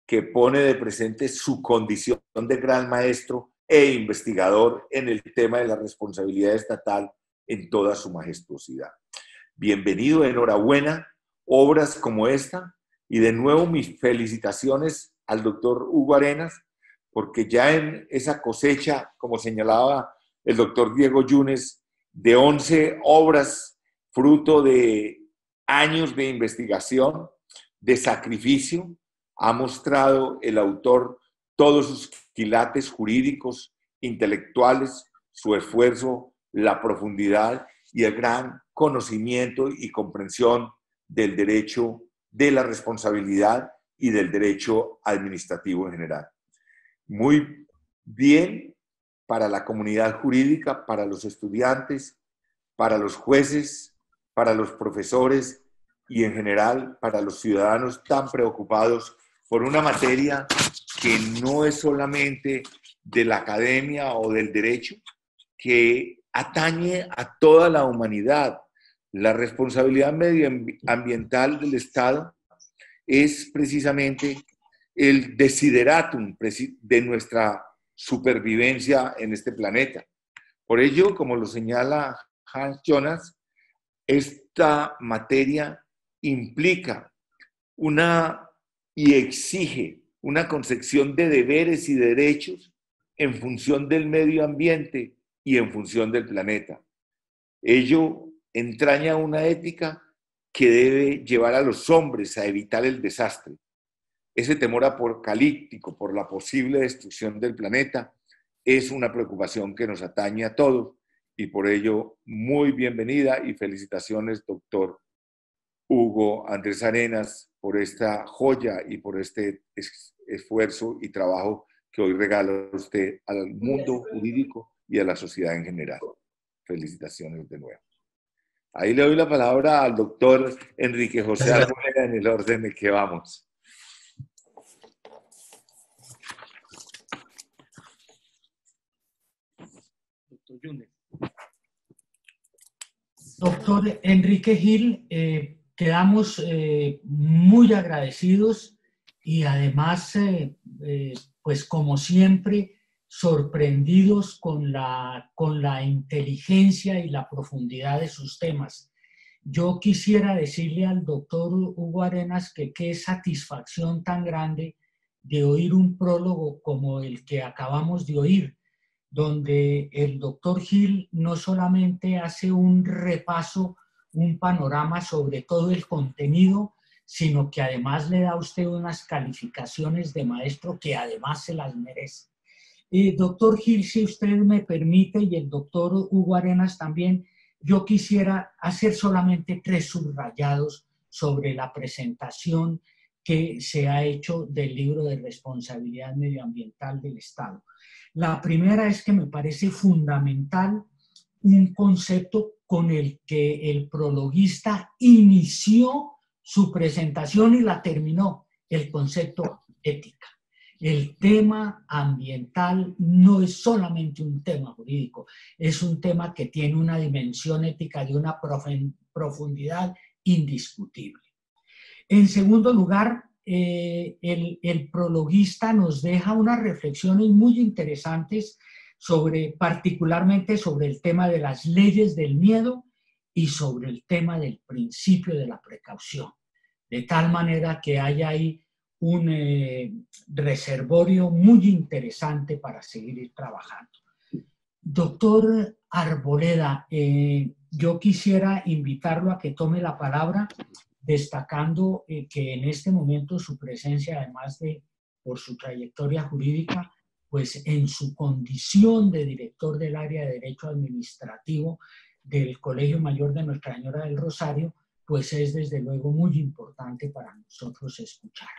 que pone de presente su condición de gran maestro e investigador en el tema de la responsabilidad estatal en toda su majestuosidad. Bienvenido, enhorabuena, obras como esta, y de nuevo mis felicitaciones al doctor Hugo Arenas, porque ya en esa cosecha, como señalaba el doctor Diego Yunes, de 11 obras, fruto de años de investigación, de sacrificio, ha mostrado el autor todos sus quilates jurídicos, intelectuales, su esfuerzo, la profundidad y el gran conocimiento y comprensión del derecho de la responsabilidad y del derecho administrativo en general. Muy bien para la comunidad jurídica, para los estudiantes, para los jueces, para los profesores y en general para los ciudadanos tan preocupados por una materia que no es solamente de la academia o del derecho, que atañe a toda la humanidad. La responsabilidad medioambiental del Estado es precisamente el desideratum de nuestra supervivencia en este planeta. Por ello, como lo señala Hans Jonas, esta materia implica y exige una concepción de deberes y derechos en función del medio ambiente y en función del planeta. Ello entraña una ética que debe llevar a los hombres a evitar el desastre. Ese temor apocalíptico por la posible destrucción del planeta es una preocupación que nos atañe a todos y por ello muy bienvenida y felicitaciones, doctor Hugo Andrés Arenas, por esta joya y por este esfuerzo y trabajo que hoy regala usted al mundo jurídico y a la sociedad en general. Felicitaciones de nuevo. Ahí le doy la palabra al doctor Enrique José Arboleda en el orden de que vamos. Doctor Enrique Gil, quedamos muy agradecidos y además, pues como siempre, sorprendidos con la inteligencia y la profundidad de sus temas. Yo quisiera decirle al doctor Hugo Arenas que qué satisfacción tan grande de oír un prólogo como el que acabamos de oír, donde el doctor Gil no solamente hace un repaso, un panorama sobre todo el contenido, sino que además le da a usted unas calificaciones de maestro que además se las merece. Doctor Gil, si usted me permite, y el doctor Hugo Arenas también, yo quisiera hacer solamente 3 subrayados sobre la presentación que se ha hecho del libro de responsabilidad medioambiental del Estado. La primera es que me parece fundamental un concepto con el que el prologuista inició su presentación y la terminó, el concepto ética. El tema ambiental no es solamente un tema jurídico, es un tema que tiene una dimensión ética de una profundidad indiscutible. En segundo lugar, el prologuista nos deja unas reflexiones muy interesantes particularmente sobre el tema de las leyes del miedo y sobre el tema del principio de la precaución, de tal manera que hay ahí un reservorio muy interesante para seguir trabajando. Doctor Arboleda, yo quisiera invitarlo a que tome la palabra, destacando que en este momento su presencia, además de por su trayectoria jurídica, pues en su condición de director del área de Derecho Administrativo del Colegio Mayor de Nuestra Señora del Rosario, pues es desde luego muy importante para nosotros escuchar.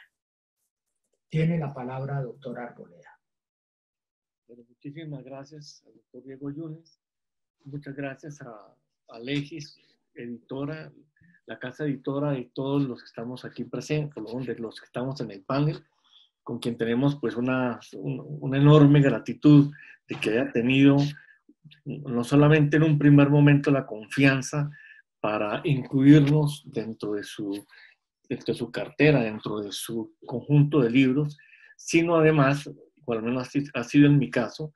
Tiene la palabra, doctor Arboleda. Bueno, muchísimas gracias al doctor Diego Yunes. Muchas gracias a Legis, editora, la casa editora y todos los que estamos aquí presentes, por lo menos de los que estamos en el panel, con quien tenemos pues una enorme gratitud de que haya tenido no solamente en un primer momento la confianza para incluirnos dentro de su cartera, dentro de su conjunto de libros, sino además, o al menos ha sido en mi caso,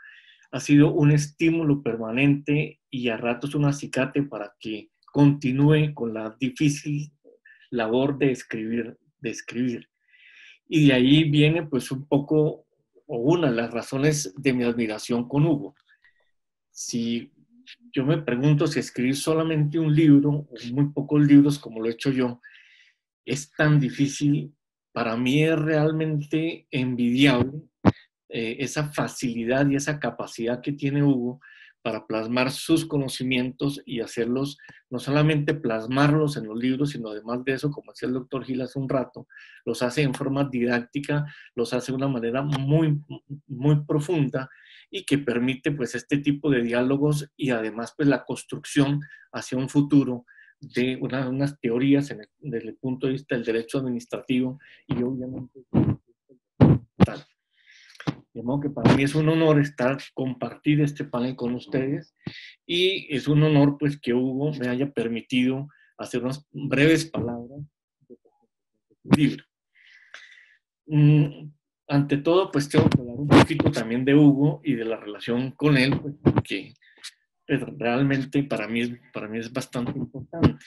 ha sido un estímulo permanente y a ratos un acicate para que continúe con la difícil labor de escribir. Y de ahí viene pues un poco, o una de las razones de mi admiración con Hugo. Si yo me pregunto si escribir solamente un libro, o muy pocos libros como lo he hecho yo, es tan difícil, para mí es realmente envidiable esa facilidad y esa capacidad que tiene Hugo para plasmar sus conocimientos y hacerlos, no solamente plasmarlos en los libros, sino además de eso, como decía el doctor Gil hace un rato, los hace en forma didáctica, los hace de una manera muy, muy profunda y que permite pues este tipo de diálogos y además pues la construcción hacia un futuro de unas teorías desde el punto de vista del derecho administrativo y obviamente tal. De modo que para mí es un honor compartir este panel con ustedes y es un honor pues que Hugo me haya permitido hacer unas breves palabras de su libro. Ante todo pues tengo que hablar un poquito también de Hugo y de la relación con él, pues, que realmente para mí es bastante importante.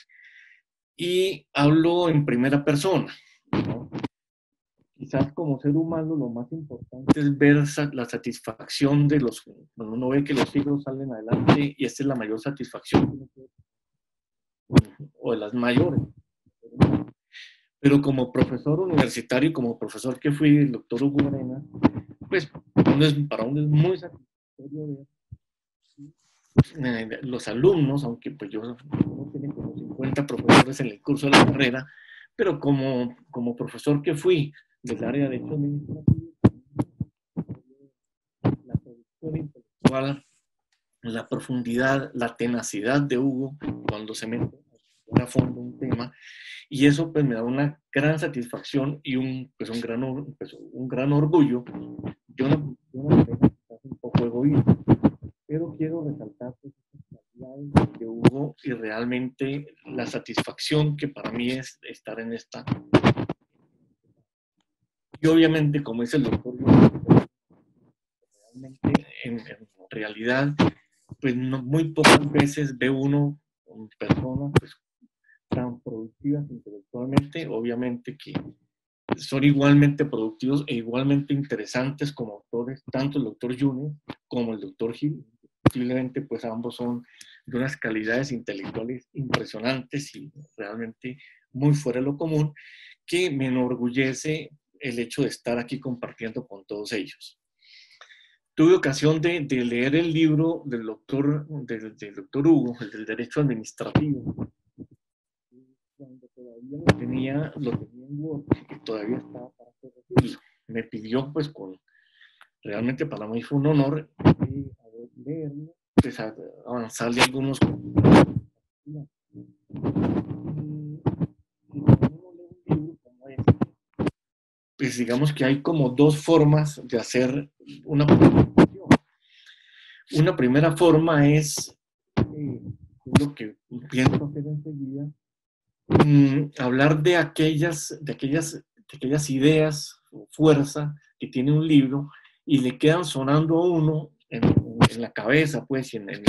Y hablo en primera persona, ¿no? Quizás como ser humano lo más importante es ver la satisfacción de cuando uno ve que los hijos salen adelante, y esta es la mayor satisfacción, o de las mayores. Pero como profesor universitario, como profesor que fui, el doctor Hugo Arena, pues para uno es muy satisfactorio ver los alumnos, aunque pues uno tiene como 50 profesores en el curso de la carrera, pero como profesor que fui del área de derecho administrativo, la producción intelectual, la profundidad, la tenacidad de Hugo cuando se mete a fondo un tema, y eso pues me da una gran satisfacción y un gran orgullo. Yo no un poco egoísta, pero quiero resaltar pues, las cualidades de Hugo y realmente la satisfacción que para mí es estar en esta. Y obviamente, como dice el doctor, realmente en realidad, pues muy pocas veces ve uno personas pues, tan productivas intelectualmente, obviamente que son igualmente productivos e igualmente interesantes como autores, tanto el doctor Yunes como el doctor Gil. Posiblemente pues ambos son de unas calidades intelectuales impresionantes y realmente muy fuera de lo común, que me enorgullece el hecho de estar aquí compartiendo con todos ellos. Tuve ocasión de leer el libro del doctor Hugo, el del Derecho Administrativo, cuando todavía lo tenía en Word, y todavía estaba para corregirlo. Me pidió, pues, realmente para mí fue un honor leerlo, pues, avanzarle algunos. Pues digamos que hay como dos formas de hacer una presentación. Una primera forma es lo que pienso hacer enseguida, hablar de aquellas ideas o fuerza que tiene un libro y le quedan sonando a uno en la cabeza, pues, y en el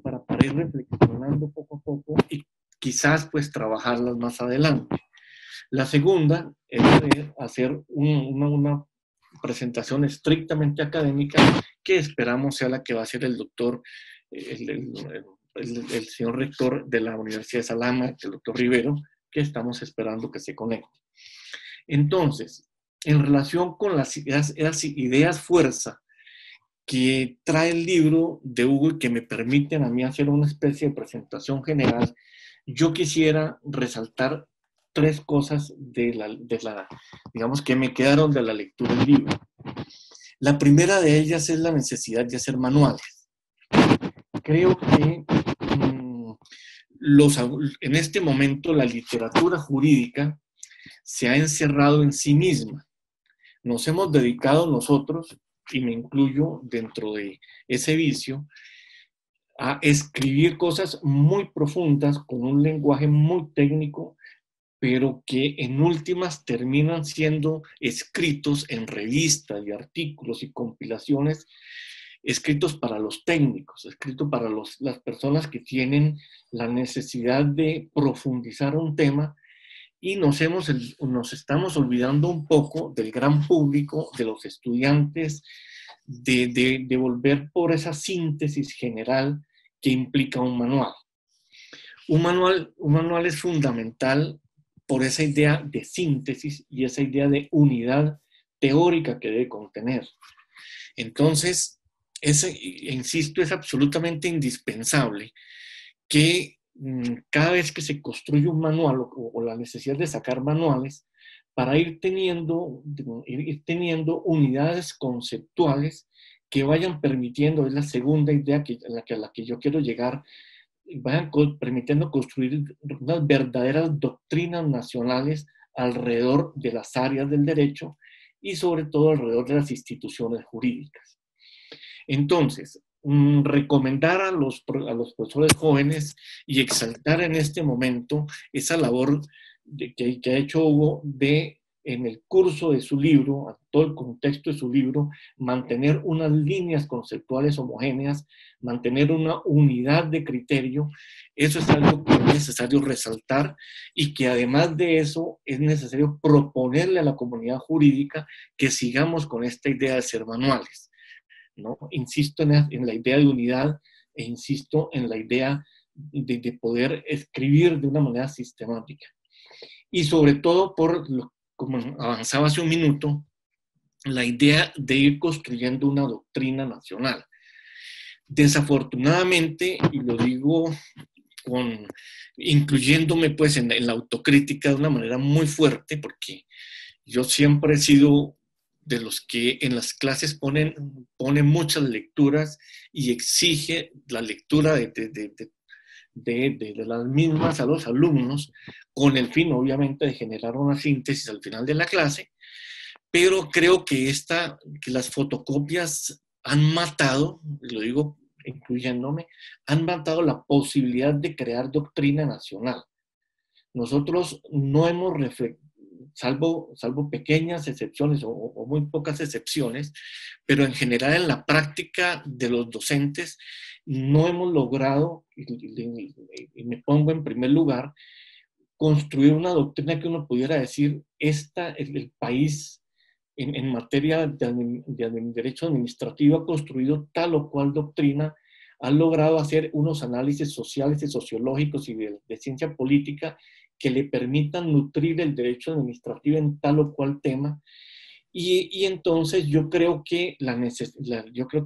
para ir reflexionando poco a poco y quizás pues trabajarlas más adelante. La segunda es hacer una presentación estrictamente académica que esperamos sea la que va a hacer el doctor, el señor rector de la Universidad de Salama, el doctor Rivero, que estamos esperando que se conecte. Entonces, en relación con las ideas fuerza que trae el libro de Hugo y que me permiten a mí hacer una especie de presentación general, yo quisiera resaltar tres cosas digamos, que me quedaron de la lectura del libro. La primera de ellas es la necesidad de hacer manuales. Creo que en este momento la literatura jurídica se ha encerrado en sí misma. Nos hemos dedicado nosotros, y me incluyo dentro de ese vicio, a escribir cosas muy profundas con un lenguaje muy técnico, pero que en últimas terminan siendo escritos en revistas y artículos y compilaciones, escritos para los técnicos, escritos para las personas que tienen la necesidad de profundizar un tema, y nos estamos olvidando un poco del gran público, de los estudiantes, de volver por esa síntesis general que implica un manual. Un manual es fundamental por esa idea de síntesis y esa idea de unidad teórica que debe contener. Entonces, insisto, es absolutamente indispensable que cada vez que se construye un manual o la necesidad de sacar manuales, para ir teniendo unidades conceptuales que vayan permitiendo, es la segunda idea a la que yo quiero llegar, vayan permitiendo construir unas verdaderas doctrinas nacionales alrededor de las áreas del derecho y sobre todo alrededor de las instituciones jurídicas. Entonces, recomendar a los profesores jóvenes y exaltar en este momento esa labor que ha hecho Hugo en el curso de su libro, a todo el contexto de su libro, mantener unas líneas conceptuales homogéneas, mantener una unidad de criterio. Eso es algo que es necesario resaltar, y que además de eso es necesario proponerle a la comunidad jurídica que sigamos con esta idea de hacer manuales, ¿no? Insisto en la idea de unidad, e insisto en la idea de poder escribir de una manera sistemática. Y sobre todo, como avanzaba hace un minuto, la idea de ir construyendo una doctrina nacional. Desafortunadamente, y lo digo incluyéndome pues en la autocrítica de una manera muy fuerte, porque yo siempre he sido de los que en las clases pone muchas lecturas y exige la lectura de las mismas a los alumnos, con el fin obviamente de generar una síntesis al final de la clase, pero creo que las fotocopias han matado, lo digo incluyéndome, han matado la posibilidad de crear doctrina nacional. Nosotros no hemos salvo pequeñas excepciones o muy pocas excepciones, pero en general en la práctica de los docentes no hemos logrado, y me pongo en primer lugar, construir una doctrina que uno pudiera decir, el país en materia de derecho administrativo ha construido tal o cual doctrina, ha logrado hacer unos análisis sociales y sociológicos y de ciencia política que le permitan nutrir el derecho administrativo en tal o cual tema. Y entonces yo creo que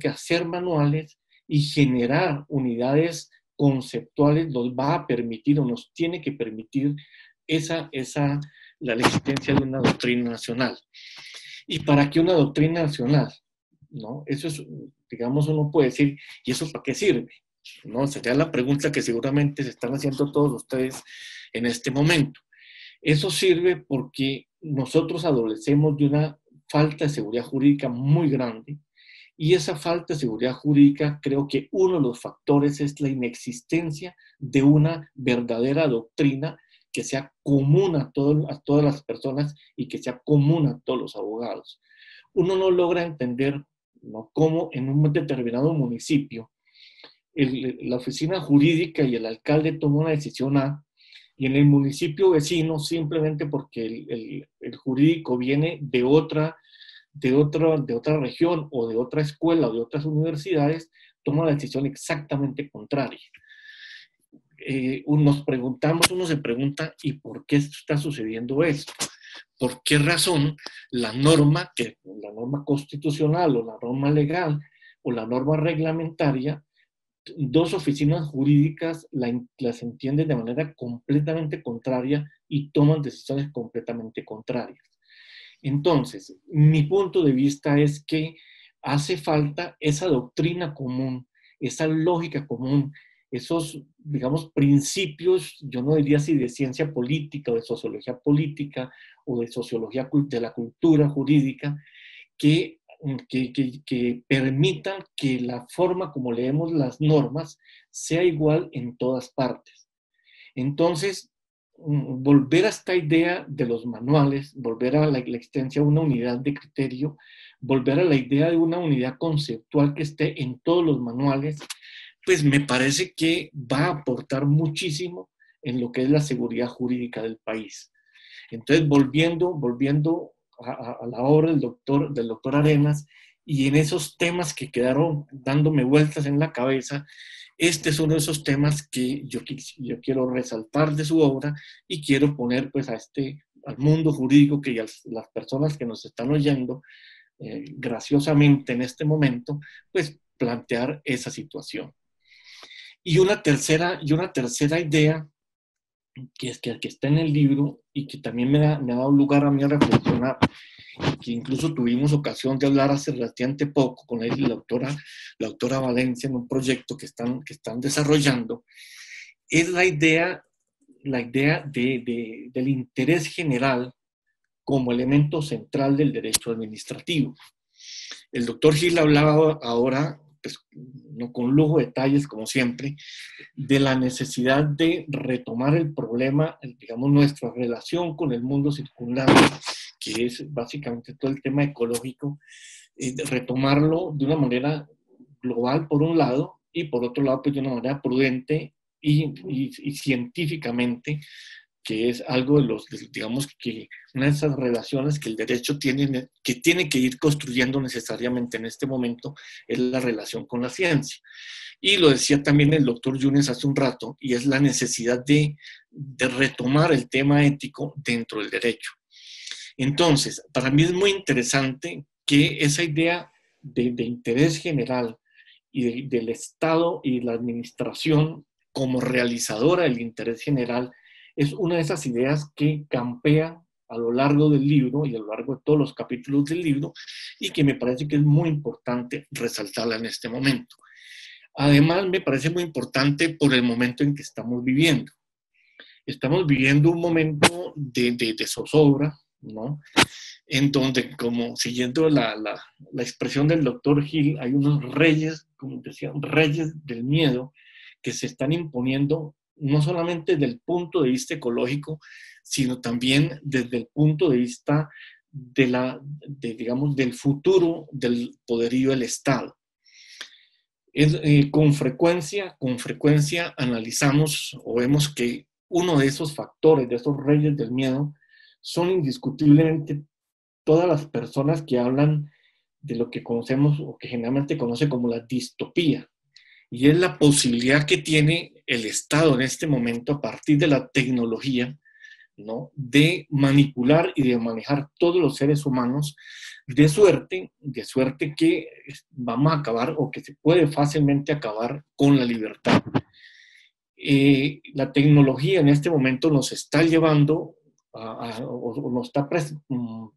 hacer manuales y generar unidades conceptuales nos va a permitir, o nos tiene que permitir, la existencia de una doctrina nacional. ¿Y para qué una doctrina nacional? ¿No? Eso es, digamos, uno puede decir, ¿y eso para qué sirve? ¿No? Sería la pregunta que seguramente se están haciendo todos ustedes en este momento. Eso sirve porque nosotros adolecemos de una falta de seguridad jurídica muy grande, y esa falta de seguridad jurídica, creo que uno de los factores es la inexistencia de una verdadera doctrina que sea común a todas las personas y que sea común a todos los abogados. Uno no logra entender, ¿no?, cómo en un determinado municipio la oficina jurídica y el alcalde toman una decisión A, y en el municipio vecino, simplemente porque el jurídico viene de otra región o de otra escuela o de otras universidades, toma la decisión exactamente contraria. Uno se pregunta, ¿y por qué está sucediendo esto? ¿Por qué razón la norma constitucional o la norma legal o la norma reglamentaria, dos oficinas jurídicas las entienden de manera completamente contraria y toman decisiones completamente contrarias? Entonces, mi punto de vista es que hace falta esa doctrina común, esa lógica común, esos, digamos, principios, yo no diría si de ciencia política o de sociología política o de sociología de la cultura jurídica, que permitan que la forma como leemos las normas sea igual en todas partes. Entonces, volver a esta idea de los manuales, volver a la existencia de una unidad de criterio, volver a la idea de una unidad conceptual que esté en todos los manuales, pues me parece que va a aportar muchísimo en lo que es la seguridad jurídica del país. Entonces, volviendo a la obra del doctor Arenas, y en esos temas que quedaron dándome vueltas en la cabeza, este es uno de esos temas que yo quiero resaltar de su obra y quiero poner pues al mundo jurídico que las personas que nos están oyendo graciosamente en este momento, pues plantear esa situación. Y una tercera idea que está en el libro y que también me ha dado lugar a mí a reflexionar, que incluso tuvimos ocasión de hablar hace relativamente poco con la doctora Valencia en un proyecto que están desarrollando, es la idea del interés general como elemento central del derecho administrativo. El doctor Gil hablaba ahora, pues, no con lujo de detalles como siempre, de la necesidad de retomar el problema, digamos, nuestra relación con el mundo circundante, que es básicamente todo el tema ecológico, retomarlo de una manera global por un lado, y por otro lado, pues de una manera prudente y científicamente, que es algo digamos que una de esas relaciones que el derecho tiene que ir construyendo necesariamente en este momento, es la relación con la ciencia. Y lo decía también el doctor Yunes hace un rato, y es la necesidad de retomar el tema ético dentro del derecho. Entonces, para mí es muy interesante que esa idea de interés general y del Estado y la administración como realizadora del interés general es una de esas ideas que campea a lo largo del libro y a lo largo de todos los capítulos del libro, y que me parece que es muy importante resaltarla en este momento. Además, me parece muy importante por el momento en que estamos viviendo. Estamos viviendo un momento de zozobra, ¿no? En donde, como siguiendo la expresión del doctor Gil, hay unos reyes, como decía, reyes del miedo que se están imponiendo no solamente desde el punto de vista ecológico, sino también desde el punto de vista digamos, del futuro del poderío del Estado. Con frecuencia analizamos o vemos que uno de esos factores, de esos reyes del miedo, son indiscutiblemente todas las personas que hablan de lo que conocemos o que generalmente conoce como la distopía. Y es la posibilidad que tiene el Estado en este momento, a partir de la tecnología, ¿no?, de manipular y de manejar todos los seres humanos, de suerte que vamos a acabar, o que se puede fácilmente acabar, con la libertad. La tecnología en este momento nos está llevando o nos está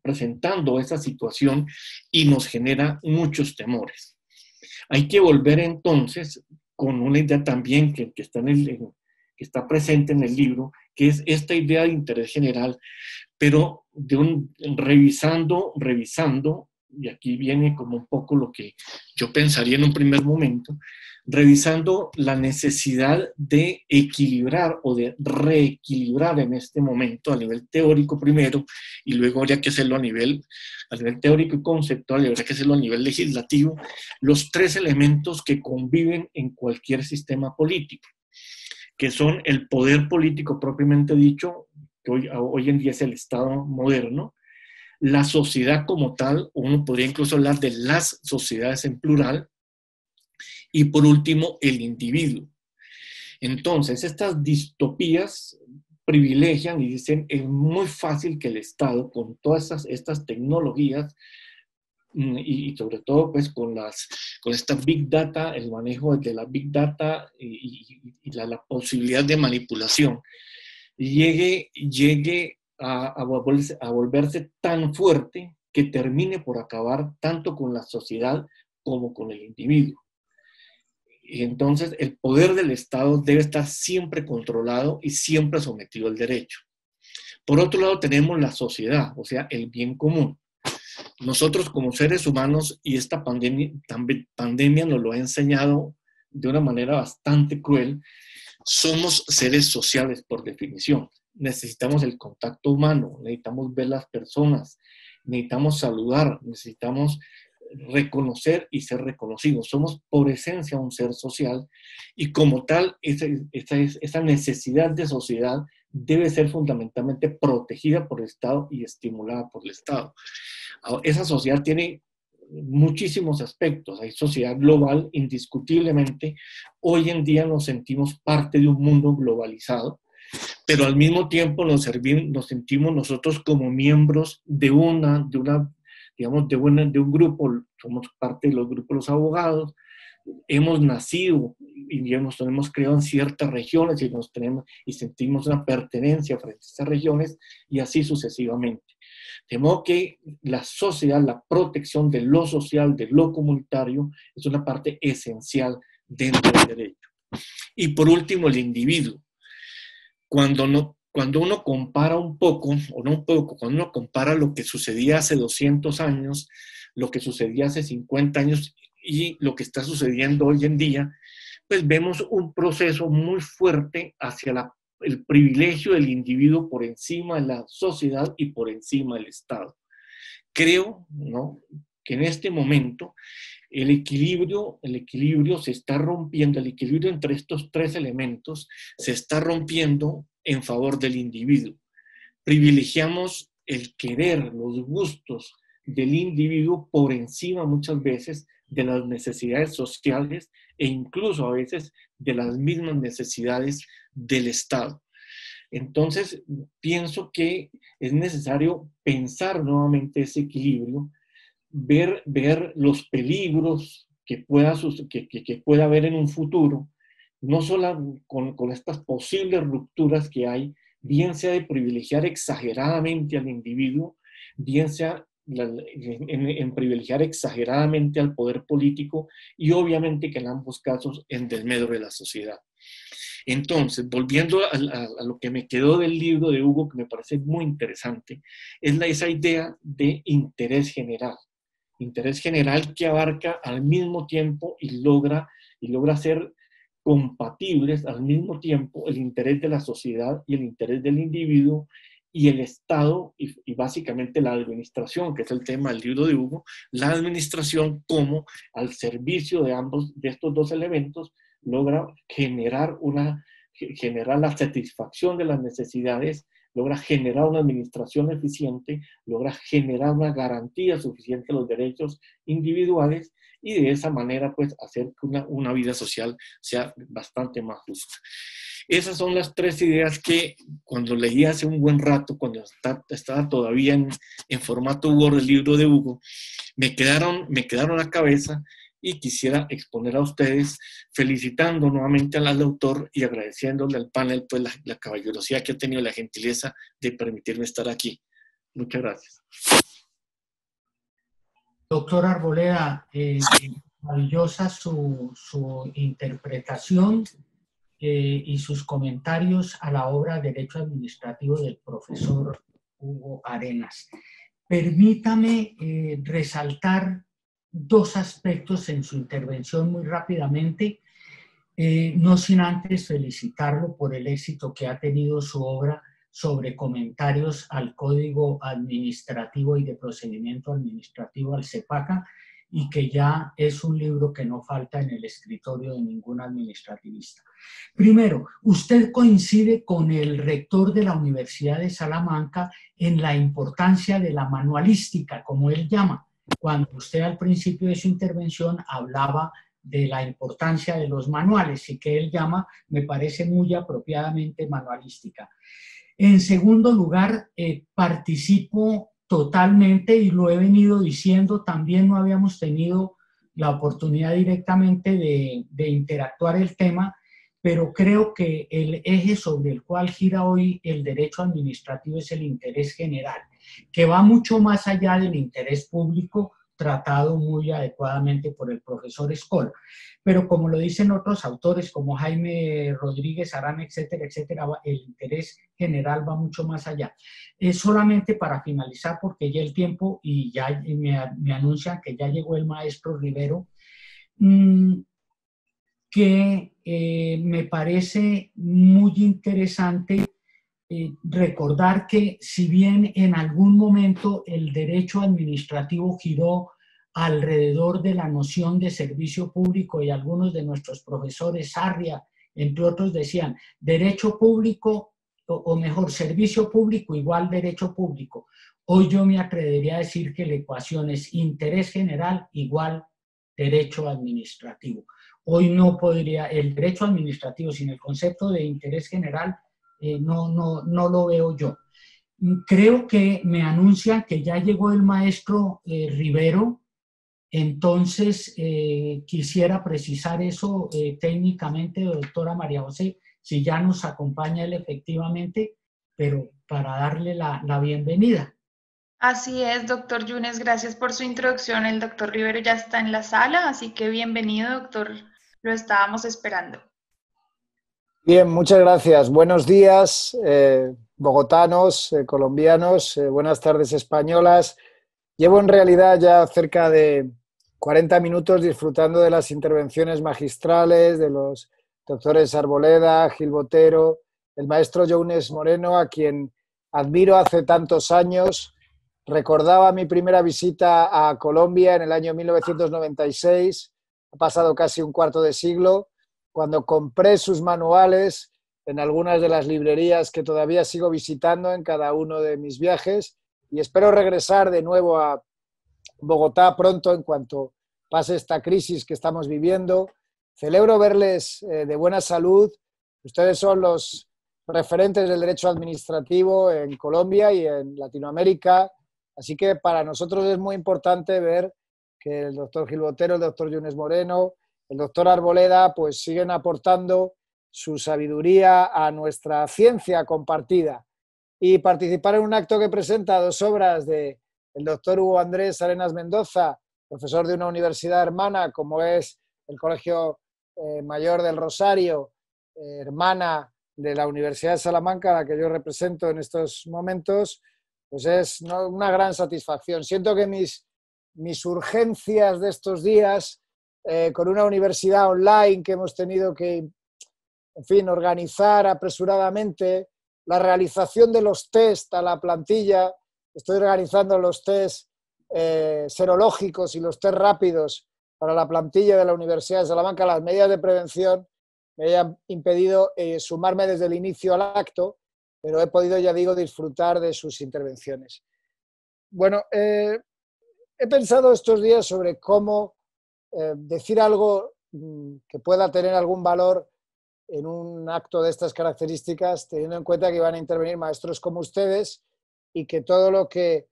presentando esa situación y nos genera muchos temores. Hay que volver entonces con una idea también que está presente en el libro, que es esta idea de interés general, pero revisando, y aquí viene como un poco lo que yo pensaría en un primer momento, revisando la necesidad de equilibrar o de reequilibrar en este momento a nivel teórico primero, y luego habría que hacerlo a nivel teórico y conceptual, y habría que hacerlo a nivel legislativo, los tres elementos que conviven en cualquier sistema político, que son el poder político propiamente dicho, que hoy en día es el Estado moderno, la sociedad como tal, uno podría incluso hablar de las sociedades en plural, y por último, el individuo. Entonces, estas distopías privilegian y dicen, es muy fácil que el Estado, con todas estas tecnologías, y sobre todo pues con esta Big Data, el manejo de la Big Data y la posibilidad de manipulación, llegue a volverse tan fuerte que termine por acabar tanto con la sociedad como con el individuo. Y entonces el poder del Estado debe estar siempre controlado y siempre sometido al derecho. Por otro lado tenemos la sociedad, o sea, el bien común. Nosotros como seres humanos, y esta pandemia nos lo ha enseñado de una manera bastante cruel, somos seres sociales por definición. Necesitamos el contacto humano, necesitamos ver las personas, necesitamos saludar, necesitamos reconocer y ser reconocidos. Somos por esencia un ser social y como tal esa necesidad de sociedad debe ser fundamentalmente protegida por el Estado y estimulada por el Estado. Esa sociedad tiene muchísimos aspectos. Hay sociedad global, indiscutiblemente. Hoy en día nos sentimos parte de un mundo globalizado, pero al mismo tiempo nos sentimos nosotros como miembros de un grupo. Somos parte de los grupos de los abogados. Hemos nacido y nos hemos creado en ciertas regiones y sentimos una pertenencia frente a estas regiones y así sucesivamente. De modo que la sociedad, la protección de lo social, de lo comunitario, es una parte esencial dentro del derecho. Y por último, el individuo. Cuando uno compara un poco, o no un poco, cuando uno compara lo que sucedía hace 200 años, lo que sucedía hace 50 años y lo que está sucediendo hoy en día, pues vemos un proceso muy fuerte hacia el privilegio del individuo por encima de la sociedad y por encima del Estado. Creo, ¿no?, que en este momento el equilibrio se está rompiendo, el equilibrio entre estos tres elementos se está rompiendo en favor del individuo. Privilegiamos el querer, los gustos del individuo por encima muchas veces de las necesidades sociales e incluso a veces de las mismas necesidades del Estado. Entonces, pienso que es necesario pensar nuevamente ese equilibrio, ver los peligros que pueda haber en un futuro, no solo con estas posibles rupturas que hay, bien sea de privilegiar exageradamente al individuo, bien sea en privilegiar exageradamente al poder político y obviamente que en ambos casos en desmedro de la sociedad. Entonces, volviendo a lo que me quedó del libro de Hugo, que me parece muy interesante, es esa idea de interés general que abarca al mismo tiempo y logra ser compatibles al mismo tiempo el interés de la sociedad y el interés del individuo y el Estado y básicamente la administración, que es el tema del libro de Hugo, la administración como al servicio de estos dos elementos logra generar la satisfacción de las necesidades, logra generar una administración eficiente, logra generar una garantía suficiente de los derechos individuales y de esa manera pues hacer que una vida social sea bastante más justa. Esas son las tres ideas que cuando leí hace un buen rato, cuando estaba todavía en formato Word el libro de Hugo, me quedaron a la cabeza y quisiera exponer a ustedes felicitando nuevamente al autor y agradeciéndole al panel pues la caballerosidad que ha tenido, la gentileza de permitirme estar aquí. Muchas gracias. Doctor Arboleda, maravillosa su interpretación y sus comentarios a la obra Derecho Administrativo del profesor Hugo Arenas. Permítame resaltar dos aspectos en su intervención muy rápidamente, no sin antes felicitarlo por el éxito que ha tenido su obra sobre comentarios al Código Administrativo y de Procedimiento Administrativo, al CEPACA, y que ya es un libro que no falta en el escritorio de ningún administrativista. Primero, usted coincide con el rector de la Universidad de Salamanca en la importancia de la manualística, como él llama, cuando usted al principio de su intervención hablaba de la importancia de los manuales y que él llama, me parece muy apropiadamente, manualística. En segundo lugar, participo totalmente, y lo he venido diciendo, también no habíamos tenido la oportunidad directamente de interactuar el tema, pero creo que el eje sobre el cual gira hoy el derecho administrativo es el interés general, que va mucho más allá del interés público, tratado muy adecuadamente por el profesor Escola. Pero como lo dicen otros autores como Jaime Rodríguez Arana, etcétera, etcétera, el interés general va mucho más allá. Es solamente para finalizar, porque ya el tiempo y ya me anuncian que ya llegó el maestro Rivero, que me parece muy interesante recordar que si bien en algún momento el derecho administrativo giró alrededor de la noción de servicio público y algunos de nuestros profesores, Sarria, entre otros, decían derecho público, o mejor, servicio público igual derecho público. Hoy yo me atrevería a decir que la ecuación es interés general igual derecho administrativo. Hoy no podría, el derecho administrativo sin el concepto de interés general no lo veo yo. Creo que me anuncian que ya llegó el maestro Rivero, entonces quisiera precisar eso técnicamente, doctora María José, si ya nos acompaña él efectivamente, pero para darle la bienvenida. Así es, doctor Yunes, gracias por su introducción. El doctor Rivero ya está en la sala, así que bienvenido, doctor. Lo estábamos esperando. Bien, muchas gracias. Buenos días, bogotanos, colombianos, buenas tardes, españolas. Llevo en realidad ya cerca de 40 minutos disfrutando de las intervenciones magistrales de los doctores Arboleda, Gil Botero, el maestro Yunes Moreno, a quien admiro hace tantos años. Recordaba mi primera visita a Colombia en el año 1996, ha pasado casi un cuarto de siglo, cuando compré sus manuales en algunas de las librerías que todavía sigo visitando en cada uno de mis viajes, y espero regresar de nuevo a Bogotá pronto en cuanto pase esta crisis que estamos viviendo. Celebro verles de buena salud. Ustedes son los referentes del derecho administrativo en Colombia y en Latinoamérica, así que para nosotros es muy importante ver que el doctor Gil Botero, el doctor Yunes Moreno, el doctor Arboleda, pues siguen aportando su sabiduría a nuestra ciencia compartida. Y participar en un acto que presenta dos obras del doctor Hugo Andrés Arenas Mendoza, profesor de una universidad hermana, como es el Colegio Mayor del Rosario, hermana de la Universidad de Salamanca, a la que yo represento en estos momentos, pues es una gran satisfacción. Siento que mis urgencias de estos días, con una universidad online que hemos tenido que, en fin, organizar apresuradamente, la realización de los test a la plantilla, estoy organizando los test serológicos y los test rápidos para la plantilla de la Universidad de Salamanca, las medidas de prevención me hayan impedido sumarme desde el inicio al acto, pero he podido, ya digo, disfrutar de sus intervenciones. Bueno, he pensado estos días sobre cómo decir algo que pueda tener algún valor en un acto de estas características, teniendo en cuenta que van a intervenir maestros como ustedes y que todo lo que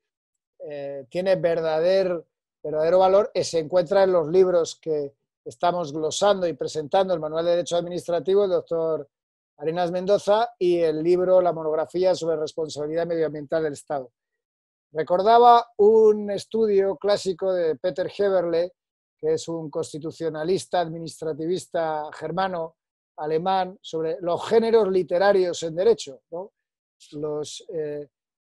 tiene verdadero valor se encuentra en los libros que estamos glosando y presentando, el Manual de Derecho Administrativo del doctor Arenas Mendoza y el libro, la monografía sobre responsabilidad medioambiental del Estado. Recordaba un estudio clásico de Peter Heberle, que es un constitucionalista administrativista germano alemán, sobre los géneros literarios en derecho, ¿no? Los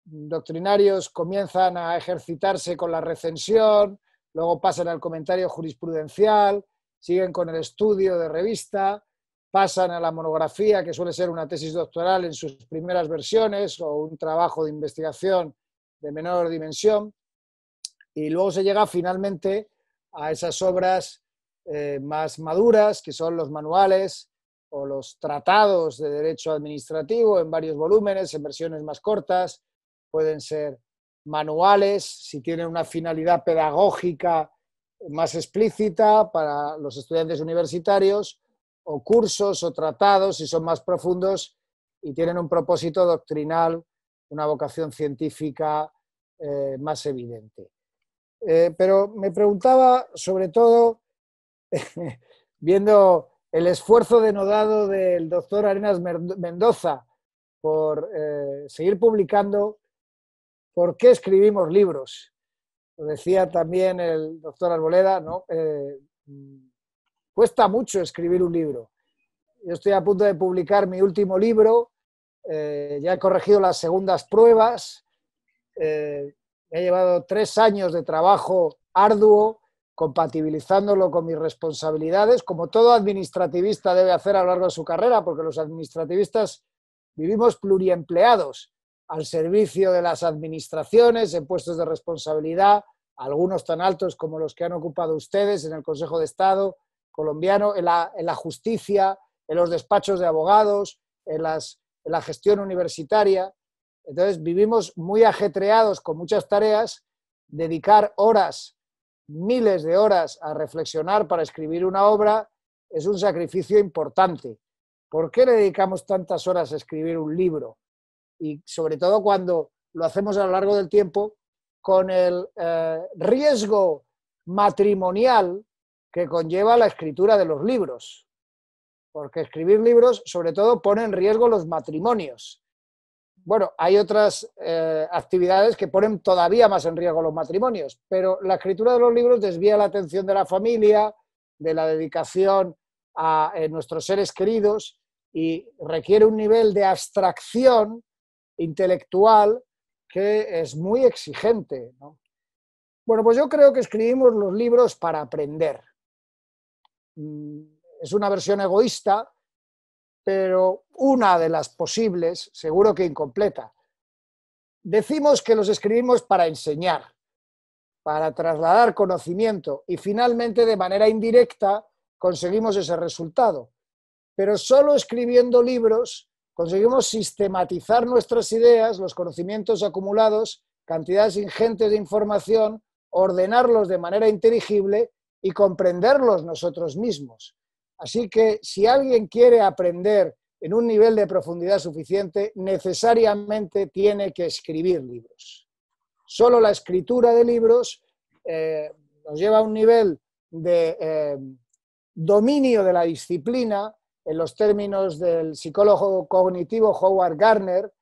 doctrinarios comienzan a ejercitarse con la recensión, luego pasan al comentario jurisprudencial, siguen con el estudio de revista, pasan a la monografía, que suele ser una tesis doctoral en sus primeras versiones o un trabajo de investigación de menor dimensión, y luego se llega finalmente a esas obras más maduras, que son los manuales o los tratados de derecho administrativo en varios volúmenes, en versiones más cortas. Pueden ser manuales si tienen una finalidad pedagógica más explícita para los estudiantes universitarios, o cursos o tratados si son más profundos y tienen un propósito doctrinal, una vocación científica más evidente. Pero me preguntaba, sobre todo, viendo el esfuerzo denodado del doctor Arenas Mendoza por seguir publicando, ¿por qué escribimos libros? lo decía también el doctor Arboleda, ¿no? Cuesta mucho escribir un libro. Yo estoy a punto de publicar mi último libro, ya he corregido las segundas pruebas, me he llevado 3 años de trabajo arduo, compatibilizándolo con mis responsabilidades, como todo administrativista debe hacer a lo largo de su carrera, porque los administrativistas vivimos pluriempleados, al servicio de las administraciones, en puestos de responsabilidad, algunos tan altos como los que han ocupado ustedes en el Consejo de Estado colombiano, en la justicia, en los despachos de abogados, en la gestión universitaria. Entonces vivimos muy ajetreados con muchas tareas, dedicar horas, miles de horas a reflexionar para escribir una obra es un sacrificio importante. ¿Por qué le dedicamos tantas horas a escribir un libro? Y sobre todo cuando lo hacemos a lo largo del tiempo, con el riesgo matrimonial que conlleva la escritura de los libros. Porque escribir libros, sobre todo, pone en riesgo los matrimonios. Bueno, hay otras actividades que ponen todavía más en riesgo los matrimonios, pero la escritura de los libros desvía la atención de la familia, de la dedicación a nuestros seres queridos y requiere un nivel de abstracción intelectual que es muy exigente, ¿no? Bueno, pues yo creo que escribimos los libros para aprender. Es una versión egoísta, pero una de las posibles, seguro que incompleta. Decimos que los escribimos para enseñar, para trasladar conocimiento y finalmente de manera indirecta conseguimos ese resultado. Pero solo escribiendo libros conseguimos sistematizar nuestras ideas, los conocimientos acumulados, cantidades ingentes de información, ordenarlos de manera inteligible y comprenderlos nosotros mismos. Así que si alguien quiere aprender en un nivel de profundidad suficiente, necesariamente tiene que escribir libros. Solo la escritura de libros nos lleva a un nivel de dominio de la disciplina, en los términos del psicólogo cognitivo Howard Gardner,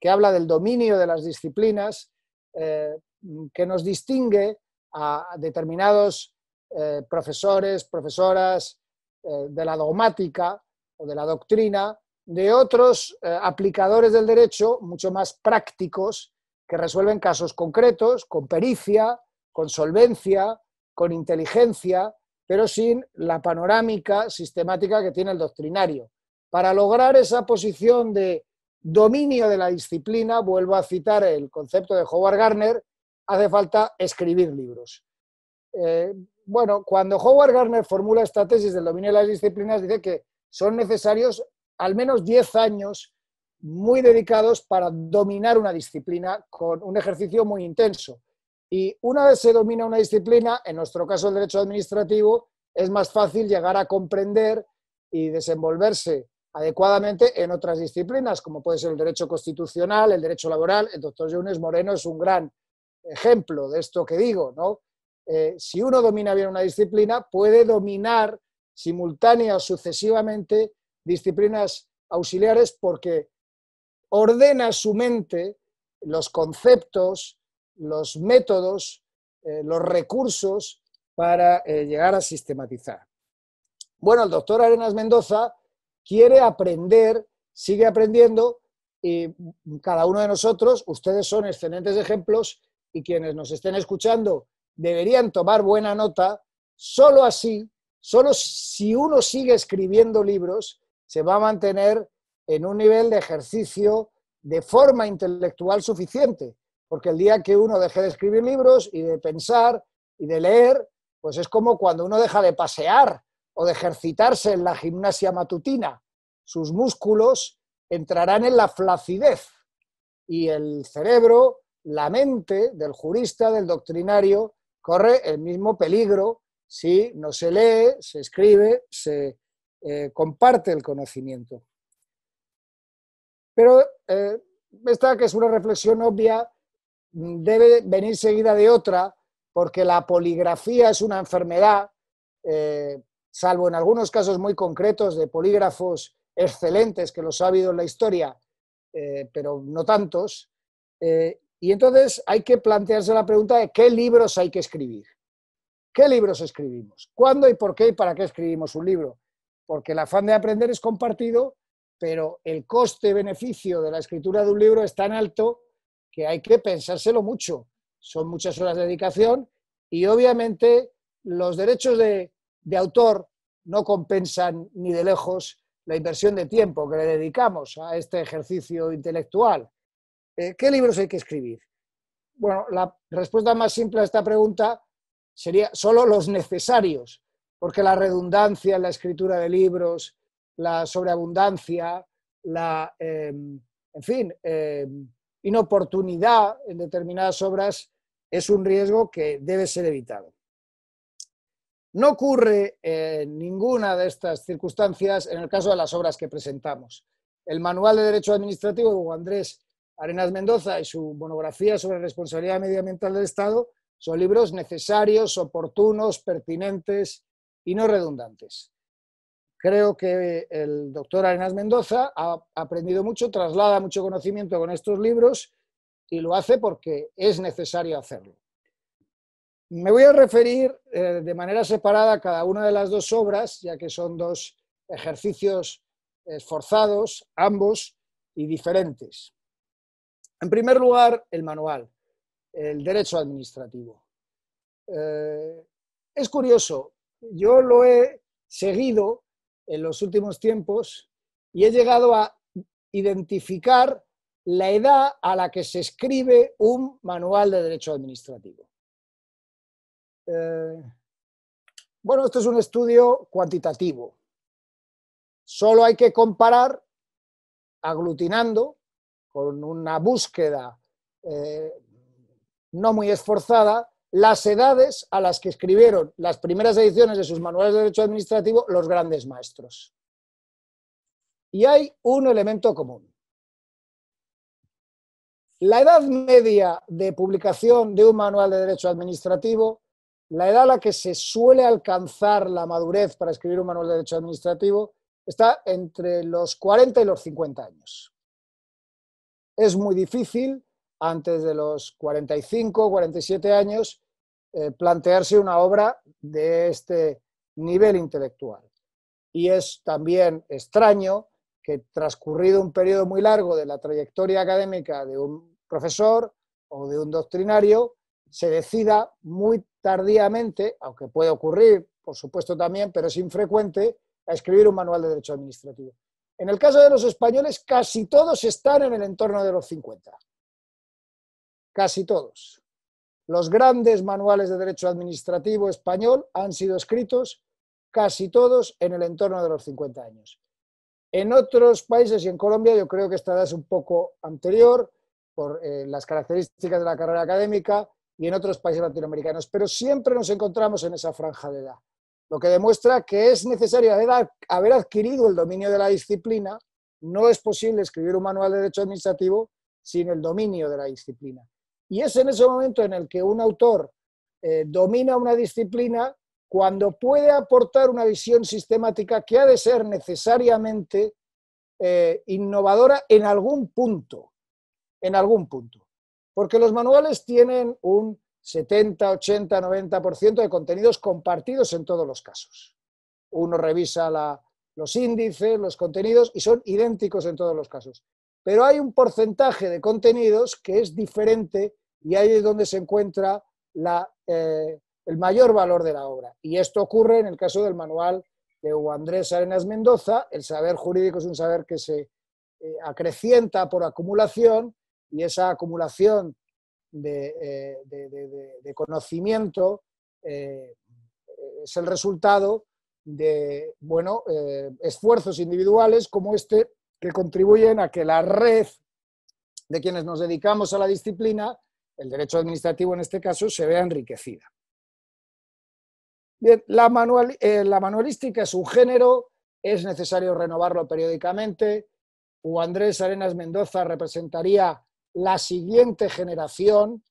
que habla del dominio de las disciplinas, que nos distingue a determinados profesores, profesoras de la dogmática o de la doctrina, de otros aplicadores del derecho mucho más prácticos que resuelven casos concretos, con pericia, con solvencia, con inteligencia, pero sin la panorámica sistemática que tiene el doctrinario. Para lograr esa posición de dominio de la disciplina, vuelvo a citar el concepto de Howard Gardner, hace falta escribir libros. Bueno, cuando Howard Gardner formula esta tesis del dominio de las disciplinas, dice que son necesarios al menos 10 años muy dedicados para dominar una disciplina con un ejercicio muy intenso. Y una vez se domina una disciplina, en nuestro caso el derecho administrativo, es más fácil llegar a comprender y desenvolverse adecuadamente en otras disciplinas, como puede ser el derecho constitucional, el derecho laboral. El doctor Yunes Moreno es un gran ejemplo de esto que digo, ¿no? Si uno domina bien una disciplina, puede dominar simultánea o sucesivamente disciplinas auxiliares porque ordena su mente los conceptos, los métodos, los recursos para llegar a sistematizar. Bueno, el doctor Arenas Mendoza quiere aprender, sigue aprendiendo y cada uno de nosotros, ustedes son excelentes ejemplos y quienes nos estén escuchando deberían tomar buena nota. Solo así, solo si uno sigue escribiendo libros, se va a mantener en un nivel de ejercicio de forma intelectual suficiente. Porque el día que uno deje de escribir libros y de pensar y de leer, pues es como cuando uno deja de pasear o de ejercitarse en la gimnasia matutina. Sus músculos entrarán en la flacidez y el cerebro, la mente del jurista, del doctrinario, corre el mismo peligro si no se lee, se escribe, se comparte el conocimiento. Pero esta, que es una reflexión obvia, debe venir seguida de otra, porque la poligrafía es una enfermedad, salvo en algunos casos muy concretos de polígrafos excelentes, que los ha habido en la historia, pero no tantos, Y entonces hay que plantearse la pregunta de qué libros hay que escribir. ¿Qué libros escribimos? ¿Cuándo y por qué y para qué escribimos un libro? Porque el afán de aprender es compartido, pero el coste-beneficio de la escritura de un libro es tan alto que hay que pensárselo mucho. Son muchas horas de dedicación y obviamente los derechos de autor no compensan ni de lejos la inversión de tiempo que le dedicamos a este ejercicio intelectual. ¿Qué libros hay que escribir? Bueno, la respuesta más simple a esta pregunta sería solo los necesarios, porque la redundancia en la escritura de libros, la sobreabundancia, la, en fin, inoportunidad en determinadas obras es un riesgo que debe ser evitado. No ocurre ninguna de estas circunstancias en el caso de las obras que presentamos. El Manual de Derecho Administrativo de Hugo Andrés Arenas Mendoza y su monografía sobre responsabilidad medioambiental del Estado son libros necesarios, oportunos, pertinentes y no redundantes. Creo que el doctor Arenas Mendoza ha aprendido mucho, traslada mucho conocimiento con estos libros y lo hace porque es necesario hacerlo. Me voy a referir de manera separada a cada una de las dos obras, ya que son dos ejercicios esforzados, ambos, y diferentes. En primer lugar, el manual, el derecho administrativo. Es curioso, yo lo he seguido en los últimos tiempos y he llegado a identificar la edad a la que se escribe un manual de derecho administrativo. Bueno, esto es un estudio cuantitativo. Solo hay que comparar, aglutinando, con una búsqueda no muy esforzada, las edades a las que escribieron las primeras ediciones de sus manuales de derecho administrativo los grandes maestros. Y hay un elemento común. La edad media de publicación de un manual de derecho administrativo, la edad a la que se suele alcanzar la madurez para escribir un manual de derecho administrativo, está entre los 40 y los 50 años. Es muy difícil, antes de los 45 o 47 años, plantearse una obra de este nivel intelectual. Y es también extraño que, transcurrido un periodo muy largo de la trayectoria académica de un profesor o de un doctrinario, se decida muy tardíamente, aunque puede ocurrir, por supuesto también, pero es infrecuente, a escribir un manual de derecho administrativo. En el caso de los españoles, casi todos están en el entorno de los 50. Casi todos. Los grandes manuales de derecho administrativo español han sido escritos casi todos en el entorno de los 50 años. En otros países y en Colombia yo creo que esta edad es un poco anterior por las características de la carrera académica y en otros países latinoamericanos, pero siempre nos encontramos en esa franja de edad, lo que demuestra que es necesario haber adquirido el dominio de la disciplina. No es posible escribir un manual de derecho administrativo sin el dominio de la disciplina. Y es en ese momento en el que un autor domina una disciplina cuando puede aportar una visión sistemática que ha de ser necesariamente innovadora en algún punto. En algún punto. Porque los manuales tienen un 70, 80, 90% de contenidos compartidos en todos los casos. Uno revisa los índices, los contenidos y son idénticos en todos los casos. Pero hay un porcentaje de contenidos que es diferente y ahí es donde se encuentra el mayor valor de la obra. Y esto ocurre en el caso del manual de Hugo Andrés Arenas Mendoza. El saber jurídico es un saber que se acrecienta por acumulación y esa acumulación de conocimiento es el resultado de esfuerzos individuales como este que contribuyen a que la red de quienes nos dedicamos a la disciplina, el derecho administrativo en este caso, se vea enriquecida. Bien, la manualística es un género, es necesario renovarlo periódicamente. Hugo Andrés Arenas Mendoza representaría la siguiente generación,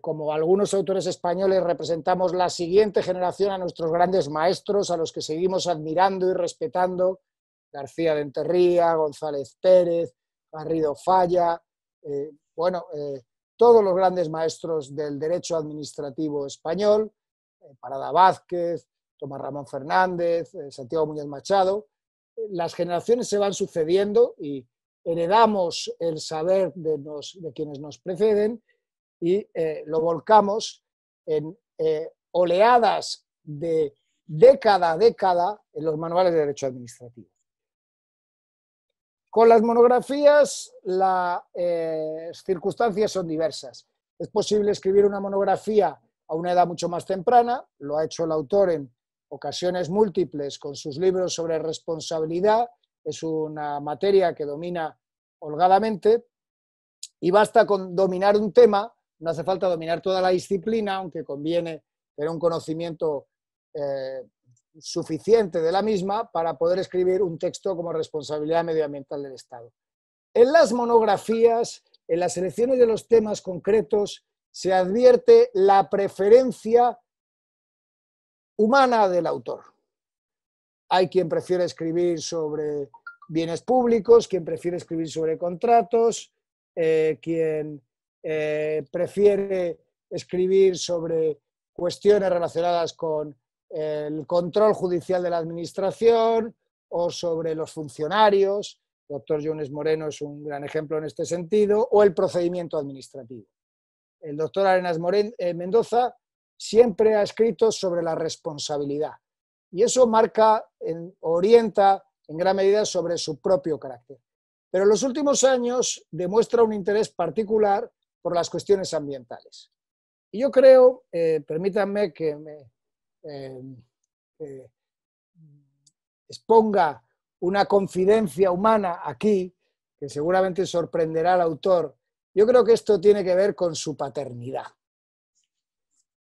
como algunos autores españoles representamos la siguiente generación a nuestros grandes maestros, a los que seguimos admirando y respetando, García de Enterría, González Pérez, Garrido Falla, todos los grandes maestros del derecho administrativo español, Parada Vázquez, Tomás Ramón Fernández, Santiago Muñoz Machado. Las generaciones se van sucediendo y heredamos el saber de quienes nos preceden y lo volcamos en oleadas de década a década en los manuales de derecho administrativo. Con las monografías las circunstancias son diversas. Es posible escribir una monografía a una edad mucho más temprana, lo ha hecho el autor en ocasiones múltiples con sus libros sobre responsabilidad, es una materia que domina holgadamente y basta con dominar un tema, no hace falta dominar toda la disciplina, aunque conviene tener un conocimiento suficiente de la misma para poder escribir un texto como responsabilidad medioambiental del Estado. En las monografías, en las selecciones de los temas concretos, se advierte la preferencia humana del autor. Hay quien prefiere escribir sobre bienes públicos, quien prefiere escribir sobre contratos, quien prefiere escribir sobre cuestiones relacionadas con el control judicial de la administración o sobre los funcionarios. El doctor Yunes Moreno es un gran ejemplo en este sentido, o el procedimiento administrativo. El doctor Arenas Mendoza siempre ha escrito sobre la responsabilidad y eso marca, orienta en gran medida sobre su propio carácter. Pero en los últimos años demuestra un interés particular por las cuestiones ambientales. Y yo creo, permítanme que me exponga una confidencia humana aquí, que seguramente sorprenderá al autor. Yo creo que esto tiene que ver con su paternidad.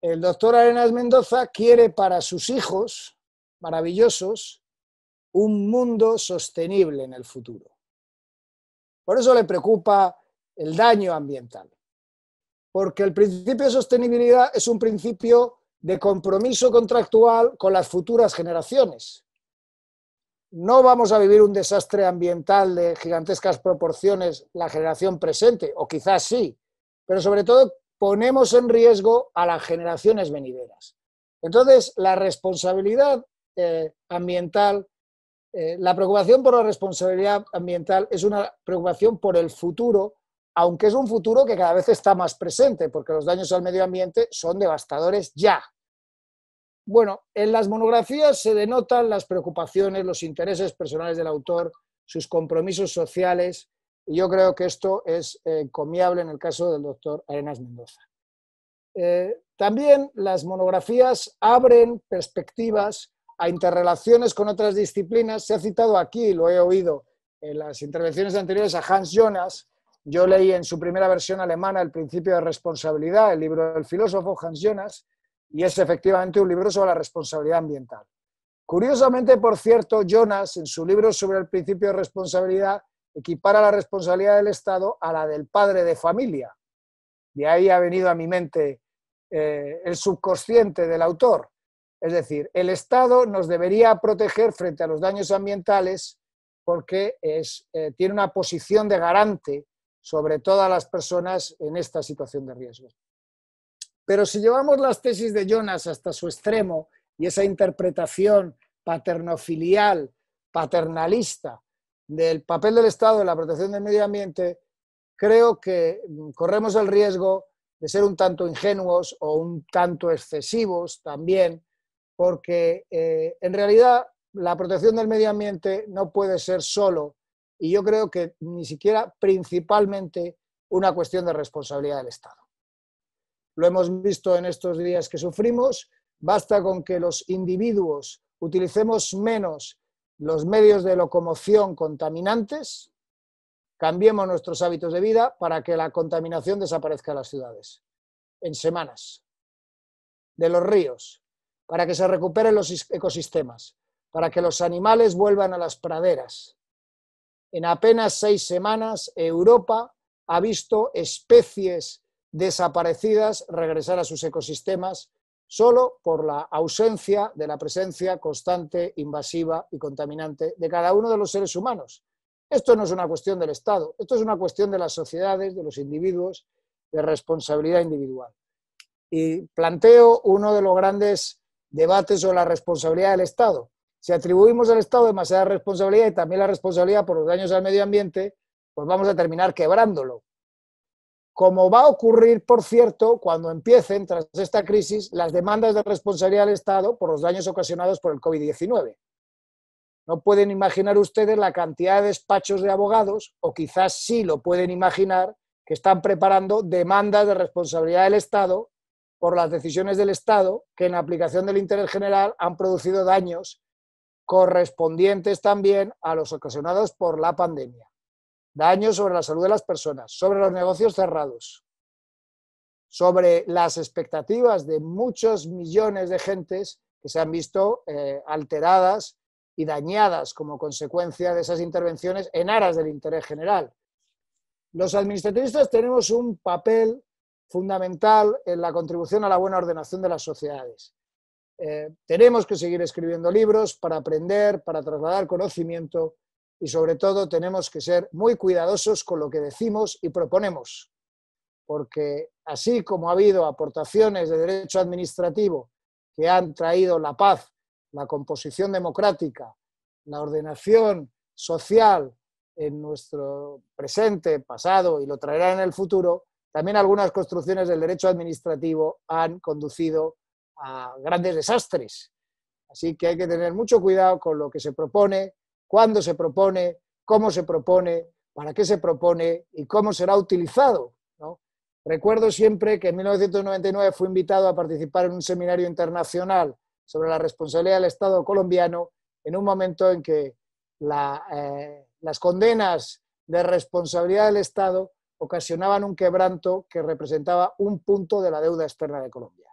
El doctor Arenas Mendoza quiere para sus hijos, maravillosos, un mundo sostenible en el futuro. Por eso le preocupa el daño ambiental. Porque el principio de sostenibilidad es un principio de compromiso contractual con las futuras generaciones. No vamos a vivir un desastre ambiental de gigantescas proporciones la generación presente, o quizás sí, pero sobre todo ponemos en riesgo a las generaciones venideras. Entonces, la responsabilidad ambiental, la preocupación por la responsabilidad ambiental es una preocupación por el futuro, aunque es un futuro que cada vez está más presente, porque los daños al medio ambiente son devastadores ya. Bueno, en las monografías se denotan las preocupaciones, los intereses personales del autor, sus compromisos sociales, y yo creo que esto es encomiable en el caso del doctor Arenas Mendoza. También las monografías abren perspectivas a interrelaciones con otras disciplinas. Se ha citado aquí, lo he oído en las intervenciones anteriores, a Hans Jonas. Yo leí en su primera versión alemana El principio de responsabilidad, el libro del filósofo Hans Jonas, y es efectivamente un libro sobre la responsabilidad ambiental. Curiosamente, por cierto, Jonas, en su libro sobre el principio de responsabilidad, equipara la responsabilidad del Estado a la del padre de familia. De ahí ha venido a mi mente el subconsciente del autor. Es decir, el Estado nos debería proteger frente a los daños ambientales porque tiene una posición de garante sobre todas las personas en esta situación de riesgo. Pero si llevamos las tesis de Jonas hasta su extremo y esa interpretación paternofilial, paternalista del papel del Estado en la protección del medio ambiente, creo que corremos el riesgo de ser un tanto ingenuos o un tanto excesivos también, porque en realidad la protección del medio ambiente no puede ser solo, y yo creo que ni siquiera principalmente, una cuestión de responsabilidad del Estado. Lo hemos visto en estos días que sufrimos, basta con que los individuos utilicemos menos los medios de locomoción contaminantes, cambiemos nuestros hábitos de vida para que la contaminación desaparezca de las ciudades, en semanas, de los ríos, para que se recuperen los ecosistemas, para que los animales vuelvan a las praderas. En apenas 6 semanas, Europa ha visto especies desaparecidas regresar a sus ecosistemas solo por la ausencia de la presencia constante, invasiva y contaminante de cada uno de los seres humanos. Esto no es una cuestión del Estado, esto es una cuestión de las sociedades, de los individuos, de responsabilidad individual. Y planteo uno de los grandes debates sobre la responsabilidad del Estado. Si atribuimos al Estado demasiada responsabilidad y también la responsabilidad por los daños al medio ambiente, pues vamos a terminar quebrándolo. Como va a ocurrir, por cierto, cuando empiecen, tras esta crisis, las demandas de responsabilidad del Estado por los daños ocasionados por el COVID-19. No pueden imaginar ustedes la cantidad de despachos de abogados, o quizás sí lo pueden imaginar, que están preparando demandas de responsabilidad del Estado por las decisiones del Estado que en aplicación del interés general han producido daños correspondientes también a los ocasionados por la pandemia. Daños sobre la salud de las personas, sobre los negocios cerrados, sobre las expectativas de muchos millones de gentes que se han visto alteradas y dañadas como consecuencia de esas intervenciones en aras del interés general. Los administrativistas tenemos un papel fundamental en la contribución a la buena ordenación de las sociedades. Tenemos que seguir escribiendo libros para aprender, para trasladar conocimiento y sobre todo tenemos que ser muy cuidadosos con lo que decimos y proponemos, porque así como ha habido aportaciones de derecho administrativo que han traído la paz, la composición democrática, la ordenación social en nuestro presente, pasado y lo traerá en el futuro, también algunas construcciones del derecho administrativo han conducido a grandes desastres. Así que hay que tener mucho cuidado con lo que se propone, cuándo se propone, cómo se propone, para qué se propone y cómo será utilizado, ¿no? Recuerdo siempre que en 1999 fui invitado a participar en un seminario internacional sobre la responsabilidad del Estado colombiano en un momento en que las condenas de responsabilidad del Estado ocasionaban un quebranto que representaba un punto de la deuda externa de Colombia.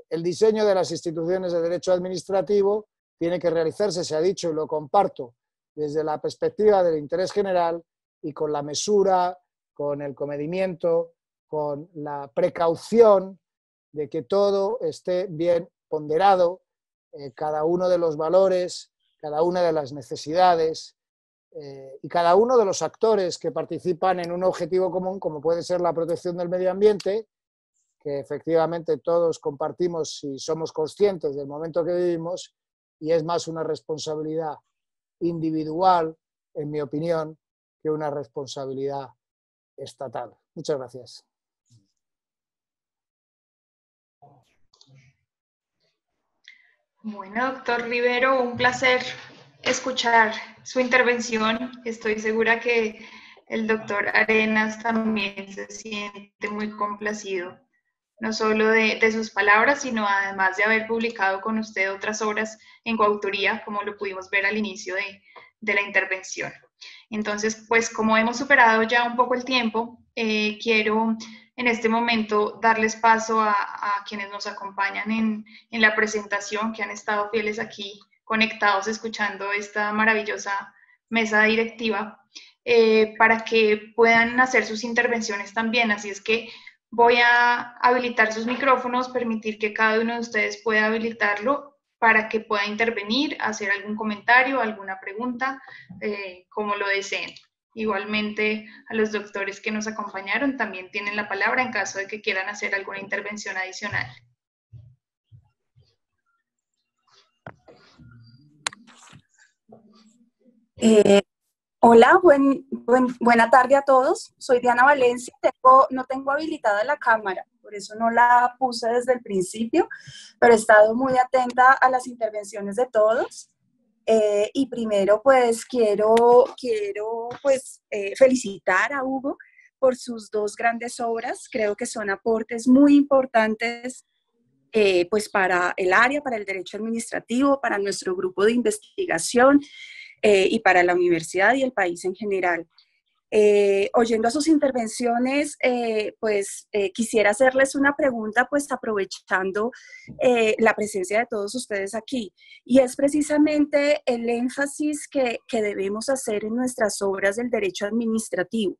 El diseño de las instituciones de derecho administrativo tiene que realizarse, se ha dicho y lo comparto, desde la perspectiva del interés general y con la mesura, con el comedimiento, con la precaución de que todo esté bien ponderado, cada uno de los valores, cada una de las necesidades y cada uno de los actores que participan en un objetivo común, como puede ser la protección del medio ambiente, que efectivamente todos compartimos y somos conscientes del momento que vivimos, y es más una responsabilidad individual, en mi opinión, que una responsabilidad estatal. Muchas gracias. Bueno, doctor Rivero, un placer escuchar su intervención. Estoy segura que el doctor Arenas también se siente muy complacido, no solo de sus palabras, sino además de haber publicado con usted otras obras en coautoría, como lo pudimos ver al inicio de la intervención. Entonces, pues como hemos superado ya un poco el tiempo, quiero en este momento darles paso a quienes nos acompañan en la presentación, que han estado fieles aquí, conectados, escuchando esta maravillosa mesa directiva, para que puedan hacer sus intervenciones también. Así es que voy a habilitar sus micrófonos, permitir que cada uno de ustedes pueda habilitarlo para que pueda intervenir, hacer algún comentario, alguna pregunta, como lo deseen. Igualmente, a los doctores que nos acompañaron también tienen la palabra en caso de que quieran hacer alguna intervención adicional. Hola, buena tarde a todos. Soy Diana Valencia. No tengo habilitada la cámara, por eso no la puse desde el principio, pero he estado muy atenta a las intervenciones de todos. Y primero, pues, quiero felicitar a Hugo por sus dos grandes obras. Creo que son aportes muy importantes pues para el área, para el derecho administrativo, para nuestro grupo de investigación y para la universidad y el país en general. Oyendo a sus intervenciones, quisiera hacerles una pregunta, pues aprovechando la presencia de todos ustedes aquí, y es precisamente el énfasis que debemos hacer en nuestras obras del derecho administrativo.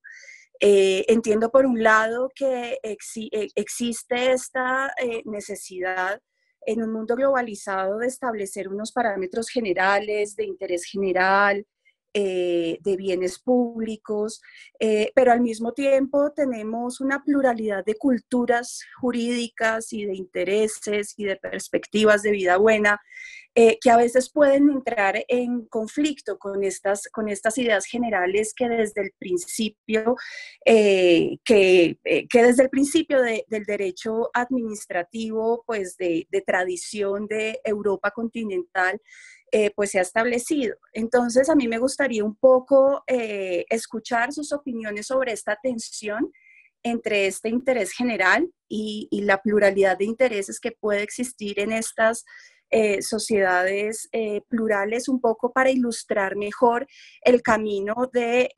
Entiendo por un lado que existe esta necesidad en un mundo globalizado de establecer unos parámetros generales de interés general, de bienes públicos, pero al mismo tiempo tenemos una pluralidad de culturas jurídicas y de intereses y de perspectivas de vida buena que a veces pueden entrar en conflicto con estas ideas generales que desde el principio, desde el principio del derecho administrativo, pues de tradición de Europa continental, pues se ha establecido. Entonces, a mí me gustaría un poco escuchar sus opiniones sobre esta tensión entre este interés general y la pluralidad de intereses que puede existir en estas sociedades plurales, un poco para ilustrar mejor el camino de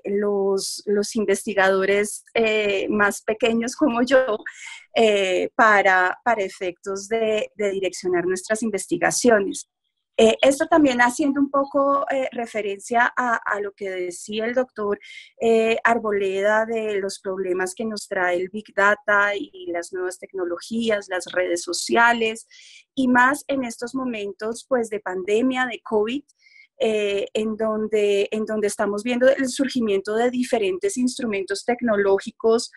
los investigadores más pequeños como yo para efectos de direccionar nuestras investigaciones. Esto también haciendo un poco referencia a lo que decía el doctor Arboleda de los problemas que nos trae el Big Data y las nuevas tecnologías, las redes sociales, y más en estos momentos pues, de pandemia, de COVID, en donde estamos viendo el surgimiento de diferentes instrumentos tecnológicos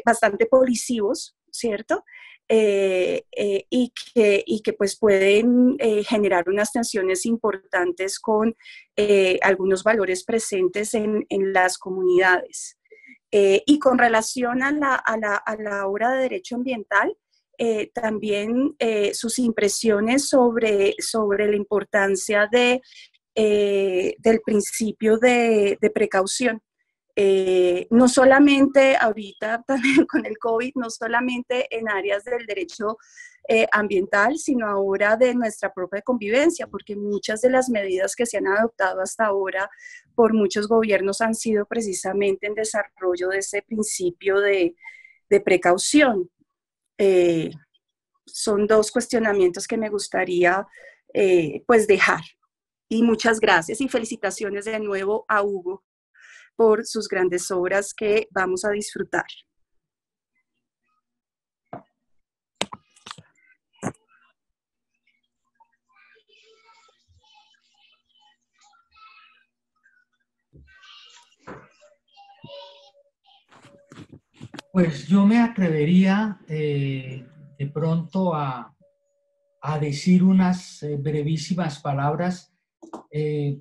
bastante polisivos, ¿cierto? Y que pues pueden generar unas tensiones importantes con algunos valores presentes en las comunidades. Y con relación a la obra de derecho ambiental, también sus impresiones sobre la importancia del principio de precaución. No solamente ahorita también con el COVID, no solamente en áreas del derecho ambiental, sino ahora de nuestra propia convivencia, porque muchas de las medidas que se han adoptado hasta ahora por muchos gobiernos han sido precisamente en desarrollo de ese principio de precaución. Son dos cuestionamientos que me gustaría pues dejar. Y muchas gracias y felicitaciones de nuevo a Hugo por sus grandes obras que vamos a disfrutar. Pues yo me atrevería de pronto a decir unas brevísimas palabras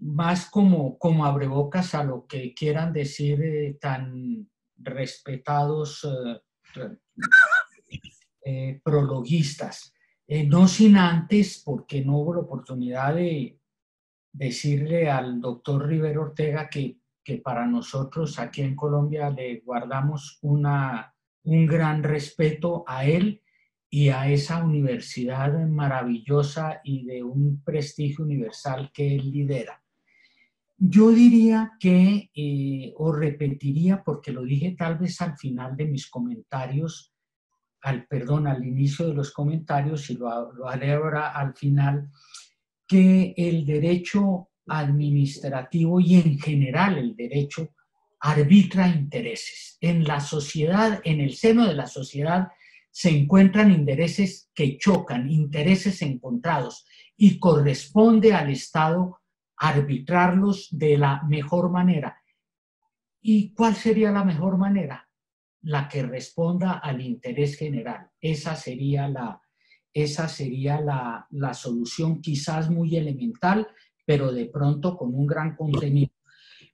más como abrebocas a lo que quieran decir tan respetados prologuistas. No sin antes, porque no hubo la oportunidad de decirle al doctor Rivero Ortega que para nosotros aquí en Colombia le guardamos un gran respeto a él y a esa universidad maravillosa y de un prestigio universal que él lidera. Yo diría que, o repetiría, porque lo dije tal vez al final de mis comentarios, al inicio de los comentarios, y lo haré ahora al final, que el derecho administrativo y en general el derecho arbitra intereses. En la sociedad, en el seno de la sociedad, se encuentran intereses que chocan, intereses encontrados, y corresponde al Estado arbitrarlos de la mejor manera. ¿Y cuál sería la mejor manera? La que responda al interés general. Esa sería la solución, quizás muy elemental, pero de pronto con un gran contenido.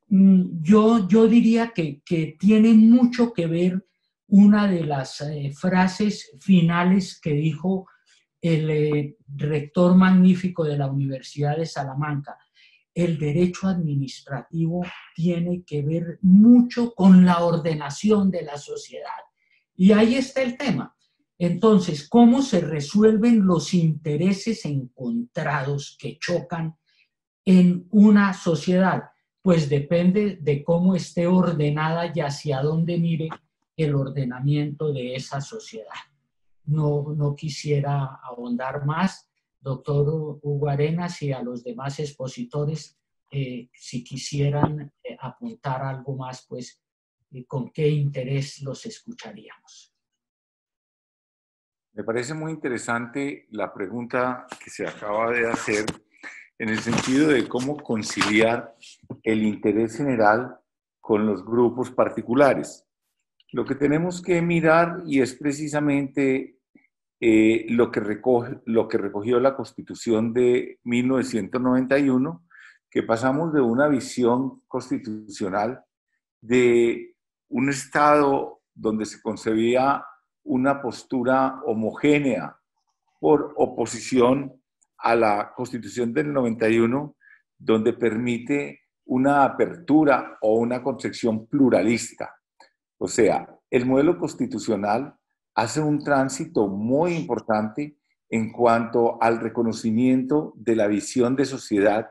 Yo diría que tiene mucho que ver una de las frases finales que dijo el rector magnífico de la Universidad de Salamanca. El derecho administrativo tiene que ver mucho con la ordenación de la sociedad. Y ahí está el tema. Entonces, ¿cómo se resuelven los intereses encontrados que chocan en una sociedad? Pues depende de cómo esté ordenada y hacia dónde mire el ordenamiento de esa sociedad. No quisiera ahondar más. Doctor Hugo Arenas y a los demás expositores, si quisieran apuntar algo más, pues con qué interés los escucharíamos. Me parece muy interesante la pregunta que se acaba de hacer en el sentido de cómo conciliar el interés general con los grupos particulares. Lo que tenemos que mirar, y es precisamente lo que recogió la Constitución de 1991, que pasamos de una visión constitucional de un Estado donde se concebía una postura homogénea por oposición a la Constitución del 91, donde permite una apertura o una concepción pluralista. O sea, el modelo constitucional hace un tránsito muy importante en cuanto al reconocimiento de la visión de sociedad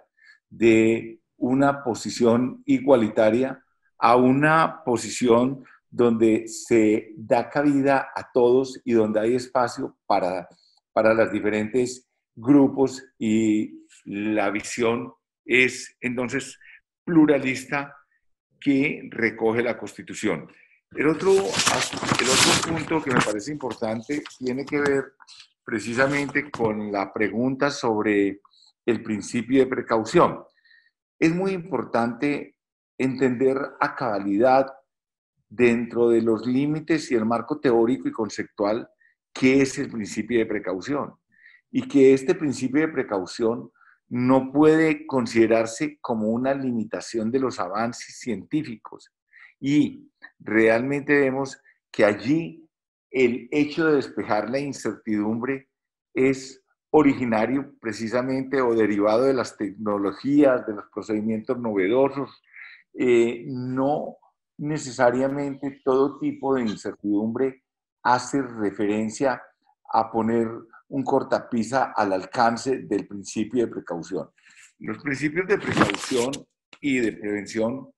de una posición igualitaria a una posición donde se da cabida a todos y donde hay espacio para los diferentes grupos, y la visión es entonces pluralista que recoge la Constitución. El otro punto que me parece importante tiene que ver precisamente con la pregunta sobre el principio de precaución. Es muy importante entender a cabalidad, dentro de los límites y el marco teórico y conceptual, qué es el principio de precaución, y que este principio de precaución no puede considerarse como una limitación de los avances científicos, y realmente vemos que allí el hecho de despejar la incertidumbre es originario precisamente o derivado de las tecnologías, de los procedimientos novedosos. No necesariamente todo tipo de incertidumbre hace referencia a poner un cortapisa al alcance del principio de precaución. Los principios de precaución y de prevención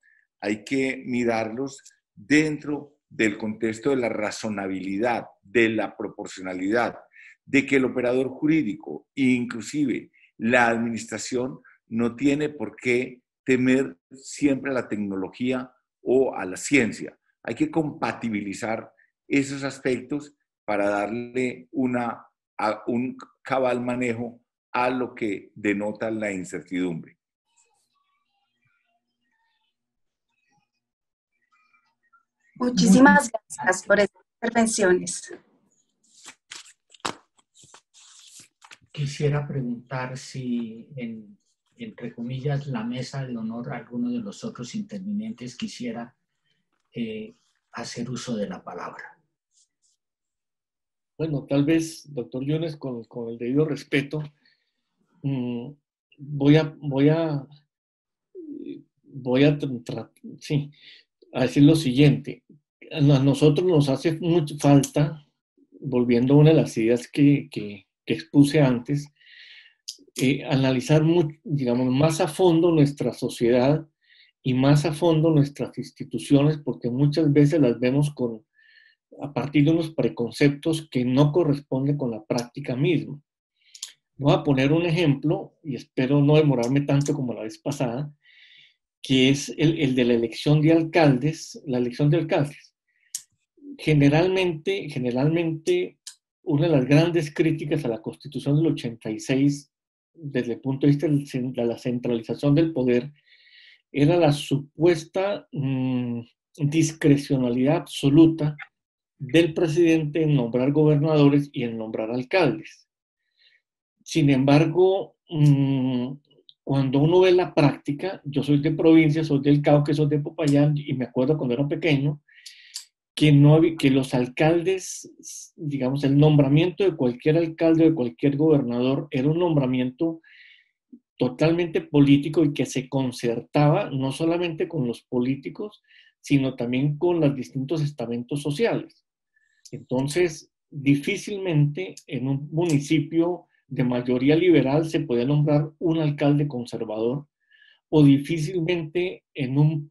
hay que mirarlos dentro del contexto de la razonabilidad, de la proporcionalidad, de que el operador jurídico e inclusive la administración no tiene por qué temer siempre a la tecnología o a la ciencia. Hay que compatibilizar esos aspectos para darle un cabal manejo a lo que denota la incertidumbre. Muchísimas gracias por estas intervenciones. Quisiera preguntar si, entre comillas, la mesa de honor, alguno de los otros intervinientes quisiera hacer uso de la palabra. Bueno, tal vez, doctor Yunes, con el debido respeto, voy a decir lo siguiente. A nosotros nos hace mucha falta, volviendo a una de las ideas que expuse antes, analizar digamos, más a fondo nuestra sociedad y más a fondo nuestras instituciones, porque muchas veces las vemos a partir de unos preconceptos que no corresponden con la práctica misma. Voy a poner un ejemplo, y espero no demorarme tanto como la vez pasada, que es el de la elección de alcaldes. Generalmente, una de las grandes críticas a la Constitución del 86, desde el punto de vista de la centralización del poder, era la supuesta discrecionalidad absoluta del presidente en nombrar gobernadores y en nombrar alcaldes. Sin embargo, cuando uno ve la práctica, yo soy de provincia, soy del Cauca, soy de Popayán, y me acuerdo cuando era pequeño, que los alcaldes, digamos, el nombramiento de cualquier alcalde o de cualquier gobernador era un nombramiento totalmente político y que se concertaba no solamente con los políticos, sino también con los distintos estamentos sociales. Entonces, difícilmente en un municipio de mayoría liberal se podía nombrar un alcalde conservador, o difícilmente en un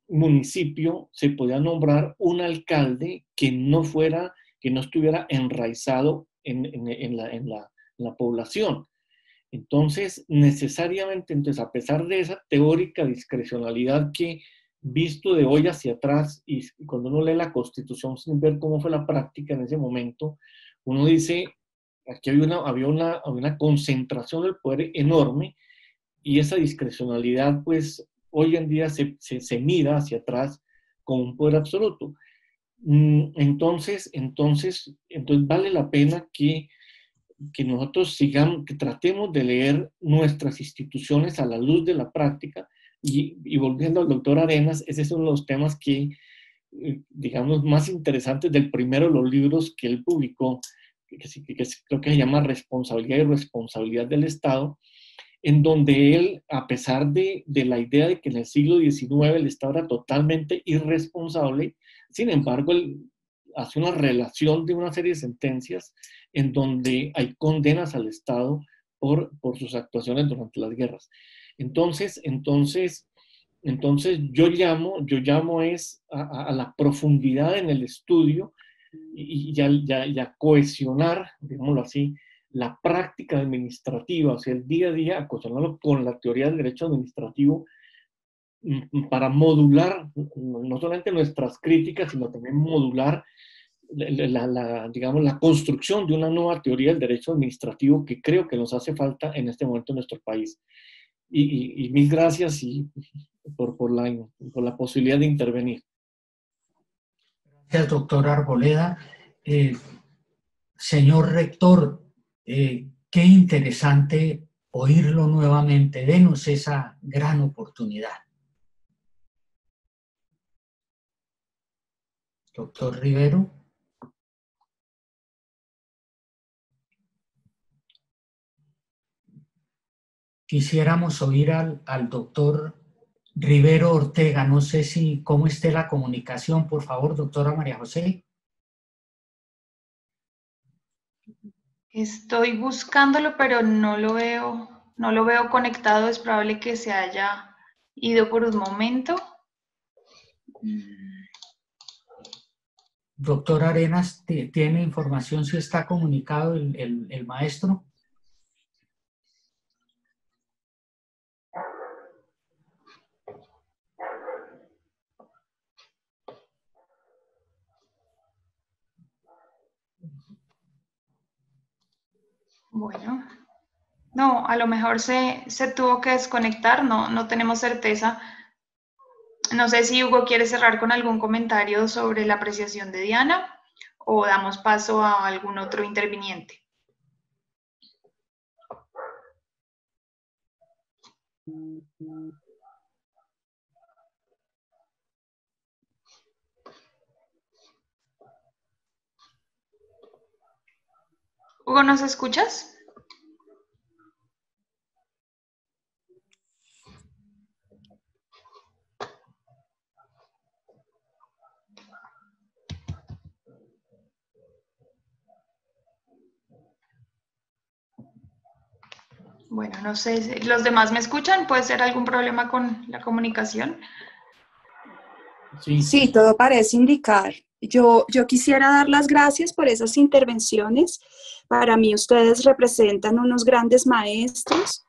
municipio se podía nombrar un alcalde que no estuviera enraizado en la población. Entonces, necesariamente, a pesar de esa teórica discrecionalidad que, visto de hoy hacia atrás, y cuando uno lee la Constitución sin ver cómo fue la práctica en ese momento, uno dice, aquí había una concentración del poder enorme, y esa discrecionalidad, pues, hoy en día se mira hacia atrás como un poder absoluto. Entonces vale la pena que nosotros que tratemos de leer nuestras instituciones a la luz de la práctica, y volviendo al doctor Arenas, ese es uno de los temas que, digamos, más interesantes del primero de los libros que él publicó, creo que se llama Responsabilidad y Responsabilidad del Estado, en donde él, a pesar de la idea de que en el siglo XIX el Estado era totalmente irresponsable, sin embargo, él hace una relación de una serie de sentencias en donde hay condenas al Estado por sus actuaciones durante las guerras. Entonces yo llamo es a la profundidad en el estudio y a cohesionar, digámoslo así, la práctica administrativa, o sea, el día a día, a cohesionarlo con la teoría del derecho administrativo, para modular no solamente nuestras críticas, sino también modular digamos, la construcción de una nueva teoría del derecho administrativo que creo que nos hace falta en este momento en nuestro país. Y mil gracias por la posibilidad de intervenir. Gracias, doctor Arboleda. Señor rector, qué interesante oírlo nuevamente. Denos esa gran oportunidad. Doctor Rivero. Quisiéramos oír al doctor Rivero Ortega. No sé cómo esté la comunicación, por favor, doctora María José. Estoy buscándolo, pero no lo veo conectado. Es probable que se haya ido por un momento. Doctor Arenas, ¿tiene información si está comunicado el maestro? Bueno, no, a lo mejor se tuvo que desconectar, no tenemos certeza. No sé si Hugo quiere cerrar con algún comentario sobre la apreciación de Diana o damos paso a algún otro interviniente. Hugo, ¿nos escuchas? Bueno, no sé, si ¿los demás me escuchan? ¿Puede ser algún problema con la comunicación? Sí, todo parece indicar. Yo quisiera dar las gracias por esas intervenciones. Para mí ustedes representan unos grandes maestros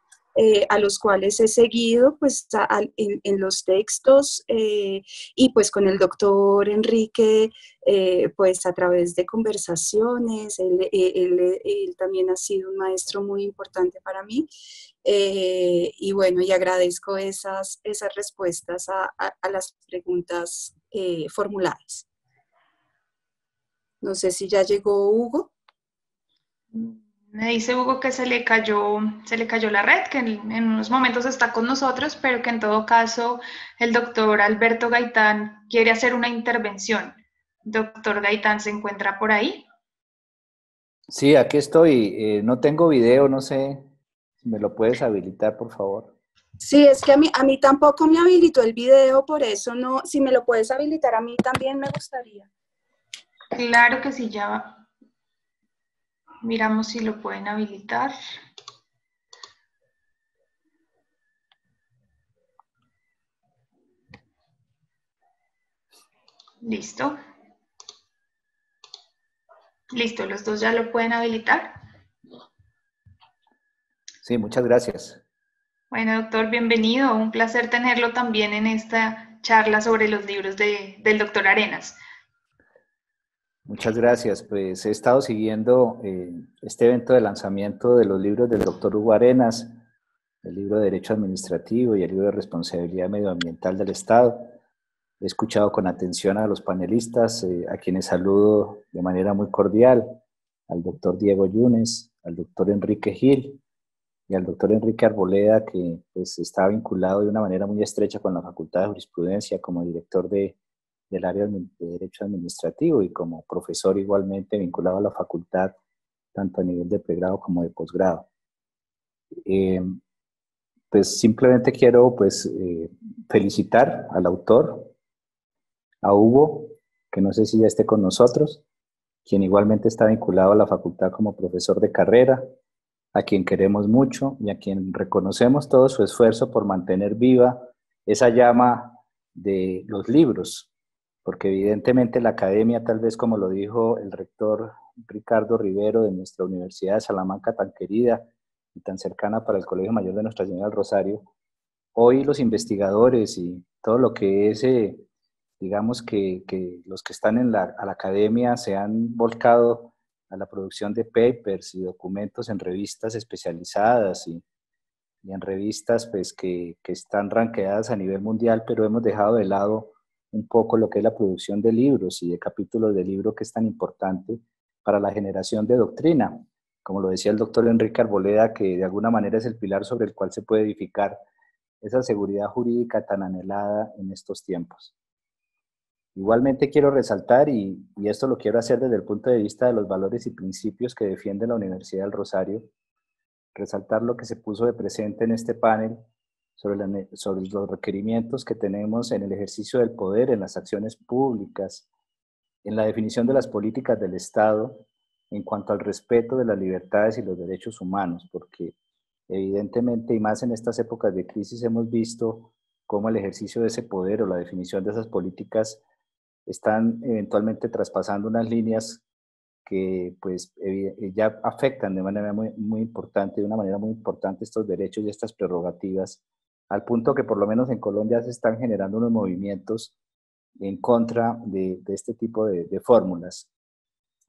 a los cuales he seguido pues, en los textos y pues con el doctor Enrique pues a través de conversaciones. Él también ha sido un maestro muy importante para mí. Y bueno, y agradezco esas respuestas a las preguntas formuladas. No sé si ya llegó Hugo. Me dice Hugo que se le cayó la red, que en unos momentos está con nosotros, pero que en todo caso el doctor Alberto Gaitán quiere hacer una intervención. Doctor Gaitán, ¿se encuentra por ahí? Sí, aquí estoy. No tengo video, no sé si me lo puedes habilitar, por favor. Sí, es que a mí tampoco me habilitó el video, por eso no. Si me lo puedes habilitar a mí también me gustaría. Claro que sí, ya miramos si lo pueden habilitar. Listo. Listo, los dos ya lo pueden habilitar. Sí, muchas gracias. Bueno, doctor, bienvenido. Un placer tenerlo también en esta charla sobre los libros del doctor Arenas. Muchas gracias. Pues he estado siguiendo este evento de lanzamiento de los libros del doctor Hugo Arenas, el libro de Derecho Administrativo y el libro de Responsabilidad Medioambiental del Estado. He escuchado con atención a los panelistas, a quienes saludo de manera muy cordial, al doctor Diego Yunes, al doctor Enrique Gil y al doctor Enrique Arboleda, que pues, está vinculado de una manera muy estrecha con la Facultad de Jurisprudencia como director del área de Derecho Administrativo y como profesor igualmente vinculado a la facultad, tanto a nivel de pregrado como de posgrado. Pues simplemente quiero pues, felicitar al autor, a Hugo, que no sé si ya esté con nosotros, quien igualmente está vinculado a la facultad como profesor de carrera, a quien queremos mucho y a quien reconocemos todo su esfuerzo por mantener viva esa llama de los libros, porque evidentemente la academia, tal vez como lo dijo el rector Ricardo Rivero de nuestra Universidad de Salamanca, tan querida y tan cercana para el Colegio Mayor de Nuestra Señora del Rosario, hoy los investigadores y todo lo que es, digamos que los que están a la academia se han volcado a la producción de papers y documentos en revistas especializadas y en revistas pues, que están rankeadas a nivel mundial, pero hemos dejado de lado un poco lo que es la producción de libros y de capítulos de libro que es tan importante para la generación de doctrina. Como lo decía el doctor Enrique Arboleda, que de alguna manera es el pilar sobre el cual se puede edificar esa seguridad jurídica tan anhelada en estos tiempos. Igualmente quiero resaltar, y esto lo quiero hacer desde el punto de vista de los valores y principios que defiende la Universidad del Rosario, resaltar lo que se puso de presente en este panel sobre los requerimientos que tenemos en el ejercicio del poder, en las acciones públicas, en la definición de las políticas del Estado, en cuanto al respeto de las libertades y los derechos humanos, porque evidentemente, y más en estas épocas de crisis, hemos visto cómo el ejercicio de ese poder o la definición de esas políticas están eventualmente traspasando unas líneas que pues ya afectan de manera muy importante, de una manera muy importante estos derechos y estas prerrogativas, al punto que por lo menos en Colombia se están generando unos movimientos en contra de este tipo de fórmulas,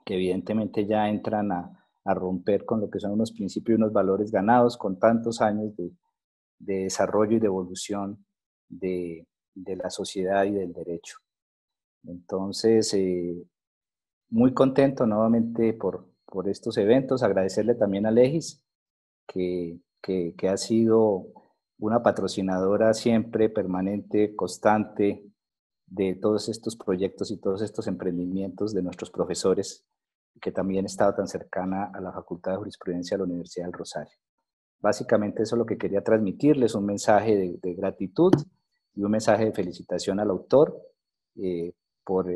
que evidentemente ya entran a romper con lo que son unos principios y unos valores ganados con tantos años de desarrollo y de evolución de la sociedad y del derecho. Entonces, muy contento nuevamente por estos eventos, agradecerle también a Legis, que ha sido una patrocinadora siempre permanente, constante de todos estos proyectos y todos estos emprendimientos de nuestros profesores, que también ha estado tan cercana a la Facultad de Jurisprudencia de la Universidad del Rosario. Básicamente eso es lo que quería transmitirles, un mensaje de gratitud y un mensaje de felicitación al autor por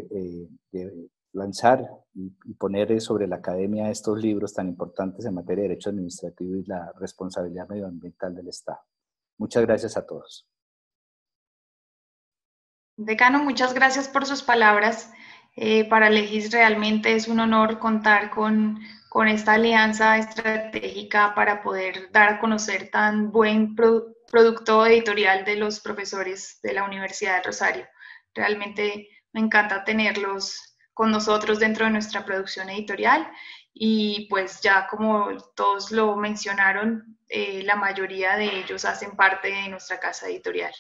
lanzar y poner sobre la academia estos libros tan importantes en materia de derecho administrativo y la responsabilidad medioambiental del Estado. Muchas gracias a todos. Decano, muchas gracias por sus palabras. Para Legis realmente es un honor contar con esta alianza estratégica para poder dar a conocer tan buen producto editorial de los profesores de la Universidad de Rosario. Realmente me encanta tenerlos con nosotros dentro de nuestra producción editorial y pues ya como todos lo mencionaron, la mayoría de ellos hacen parte de nuestra casa editorial.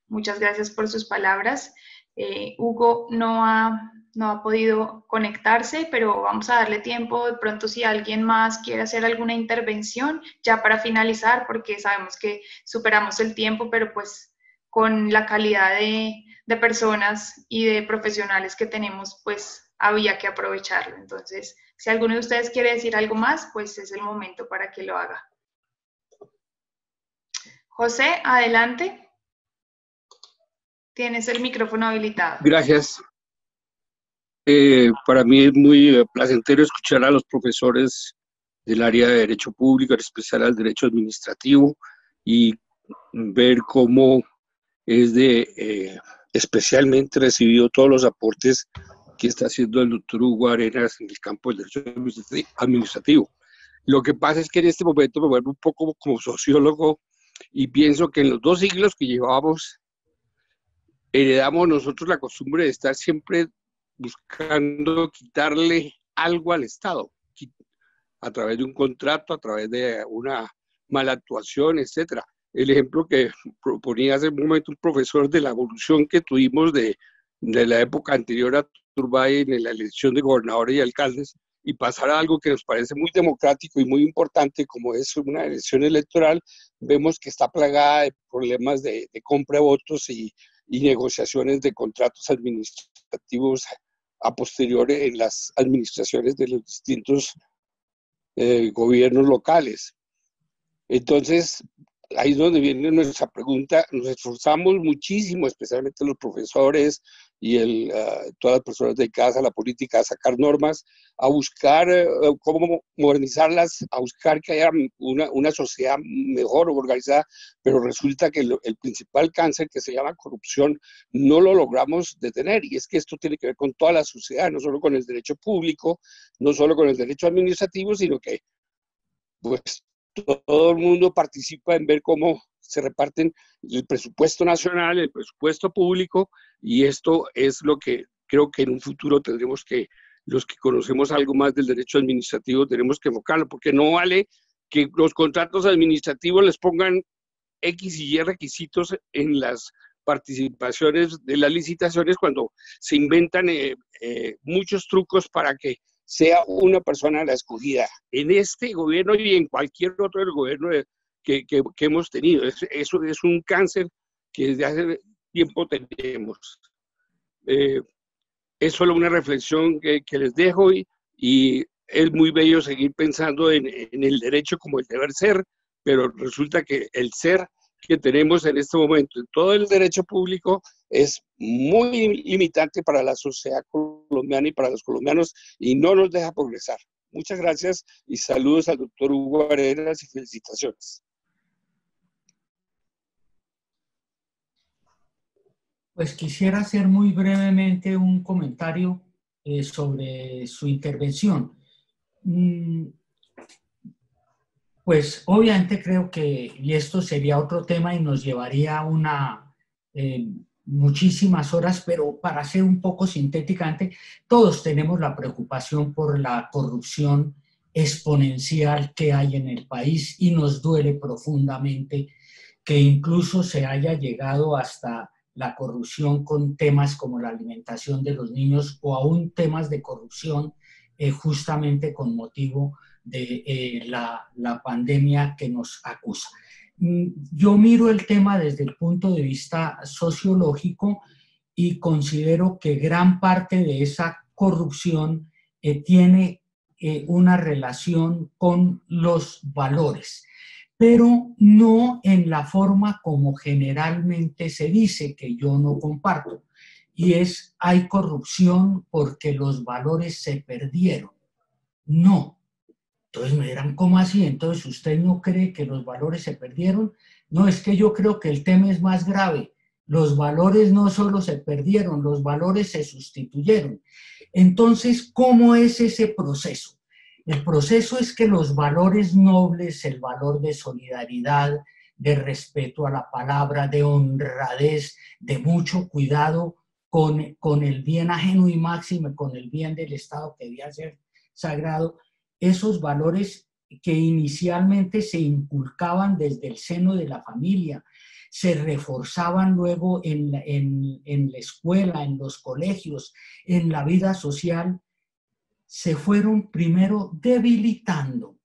Muchas gracias por sus palabras. Hugo no ha podido conectarse, pero vamos a darle tiempo. De pronto, si alguien más quiere hacer alguna intervención, ya para finalizar, porque sabemos que superamos el tiempo, pero pues con la calidad de personas y de profesionales que tenemos, pues había que aprovecharlo. Entonces, si alguno de ustedes quiere decir algo más, pues es el momento para que lo haga. José, adelante. Tienes el micrófono habilitado. Gracias. Para mí es muy placentero escuchar a los profesores del área de Derecho Público, en especial al Derecho Administrativo, y ver cómo es especialmente recibido todos los aportes que está haciendo el doctor Hugo Arenas en el campo del Derecho Administrativo. Lo que pasa es que en este momento me vuelvo un poco como sociólogo y pienso que en los 2 siglos que llevábamos, heredamos nosotros la costumbre de estar siempre buscando quitarle algo al Estado, a través de un contrato, a través de una mala actuación, etcétera. El ejemplo que proponía hace un momento un profesor de la evolución que tuvimos de la época anterior a Turbay en la elección de gobernadores y alcaldes, y pasar a algo que nos parece muy democrático y muy importante, como es una elección electoral, vemos que está plagada de problemas de compra de votos y negociaciones de contratos administrativos a posteriori en las administraciones de los distintos gobiernos locales. Entonces, ahí es donde viene nuestra pregunta. Nos esforzamos muchísimo, especialmente los profesores y todas las personas dedicadas a la política, a sacar normas, a buscar cómo modernizarlas, a buscar que haya una sociedad mejor organizada, pero resulta que el principal cáncer, que se llama corrupción, no lo logramos detener, y es que esto tiene que ver con toda la sociedad, no solo con el derecho público, no solo con el derecho administrativo, sino que pues todo el mundo participa en ver cómo se reparten el presupuesto nacional, el presupuesto público, y esto es lo que creo que en un futuro tendremos que, los que conocemos algo más del derecho administrativo, tenemos que enfocarlo, porque no vale que los contratos administrativos les pongan X y Y requisitos en las participaciones de las licitaciones cuando se inventan muchos trucos para que sea una persona la escogida en este gobierno y en cualquier otro del gobierno que hemos tenido. Eso es un cáncer que desde hace tiempo tenemos. Es solo una reflexión que les dejo y es muy bello seguir pensando en el derecho como el deber ser, pero resulta que el ser que tenemos en este momento en todo el derecho público es muy limitante para la sociedad colombiana y para los colombianos y no nos deja progresar. Muchas gracias y saludos al doctor Hugo Arenas y felicitaciones. Pues quisiera hacer muy brevemente un comentario sobre su intervención. Pues obviamente creo que, y esto sería otro tema y nos llevaría muchísimas horas, pero para ser un poco sintéticamente, todos tenemos la preocupación por la corrupción exponencial que hay en el país y nos duele profundamente que incluso se haya llegado hasta la corrupción con temas como la alimentación de los niños o aún temas de corrupción justamente con motivo de la pandemia que nos acusa. Yo miro el tema desde el punto de vista sociológico y considero que gran parte de esa corrupción tiene una relación con los valores, pero no en la forma como generalmente se dice, que yo no comparto, y es hay corrupción porque los valores se perdieron. No. Entonces me dirán, ¿cómo así? Entonces, ¿usted no cree que los valores se perdieron? No, es que yo creo que el tema es más grave. Los valores no solo se perdieron, los valores se sustituyeron. Entonces, ¿cómo es ese proceso? El proceso es que los valores nobles, el valor de solidaridad, de respeto a la palabra, de honradez, de mucho cuidado con el bien ajeno y máximo, con el bien del Estado que debía ser sagrado, esos valores que inicialmente se inculcaban desde el seno de la familia, se reforzaban luego en la escuela, en los colegios, en la vida social, se fueron primero debilitando.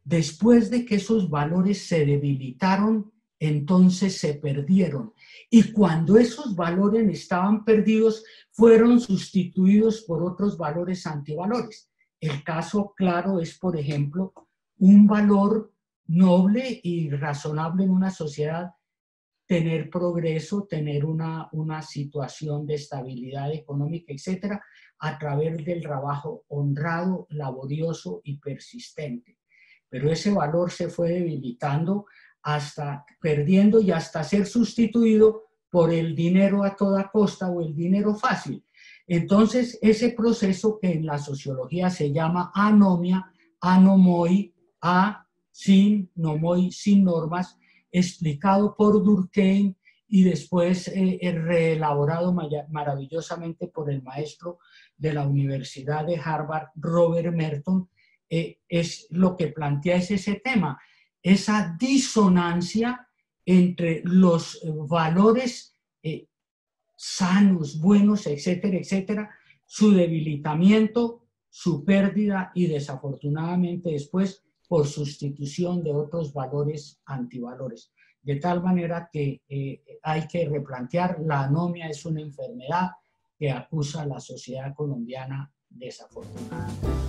Después de que esos valores se debilitaron, entonces se perdieron. Y cuando esos valores estaban perdidos, fueron sustituidos por otros valores antivalores. El caso claro es, por ejemplo, un valor noble y razonable en una sociedad, tener progreso, tener una situación de estabilidad económica, etcétera, a través del trabajo honrado, laborioso y persistente. Pero ese valor se fue debilitando, hasta perdiendo y hasta ser sustituido por el dinero a toda costa o el dinero fácil. Entonces, ese proceso que en la sociología se llama anomia, anomoi, sin nomoi, sin normas, explicado por Durkheim y después reelaborado maravillosamente por el maestro de la Universidad de Harvard, Robert Merton, es lo que plantea es ese tema, esa disonancia entre los valores sanos, buenos, etcétera, etcétera, su debilitamiento, su pérdida y desafortunadamente después por sustitución de otros valores antivalores. De tal manera que hay que replantear, la anomia es una enfermedad que acusa a la sociedad colombiana desafortunadamente.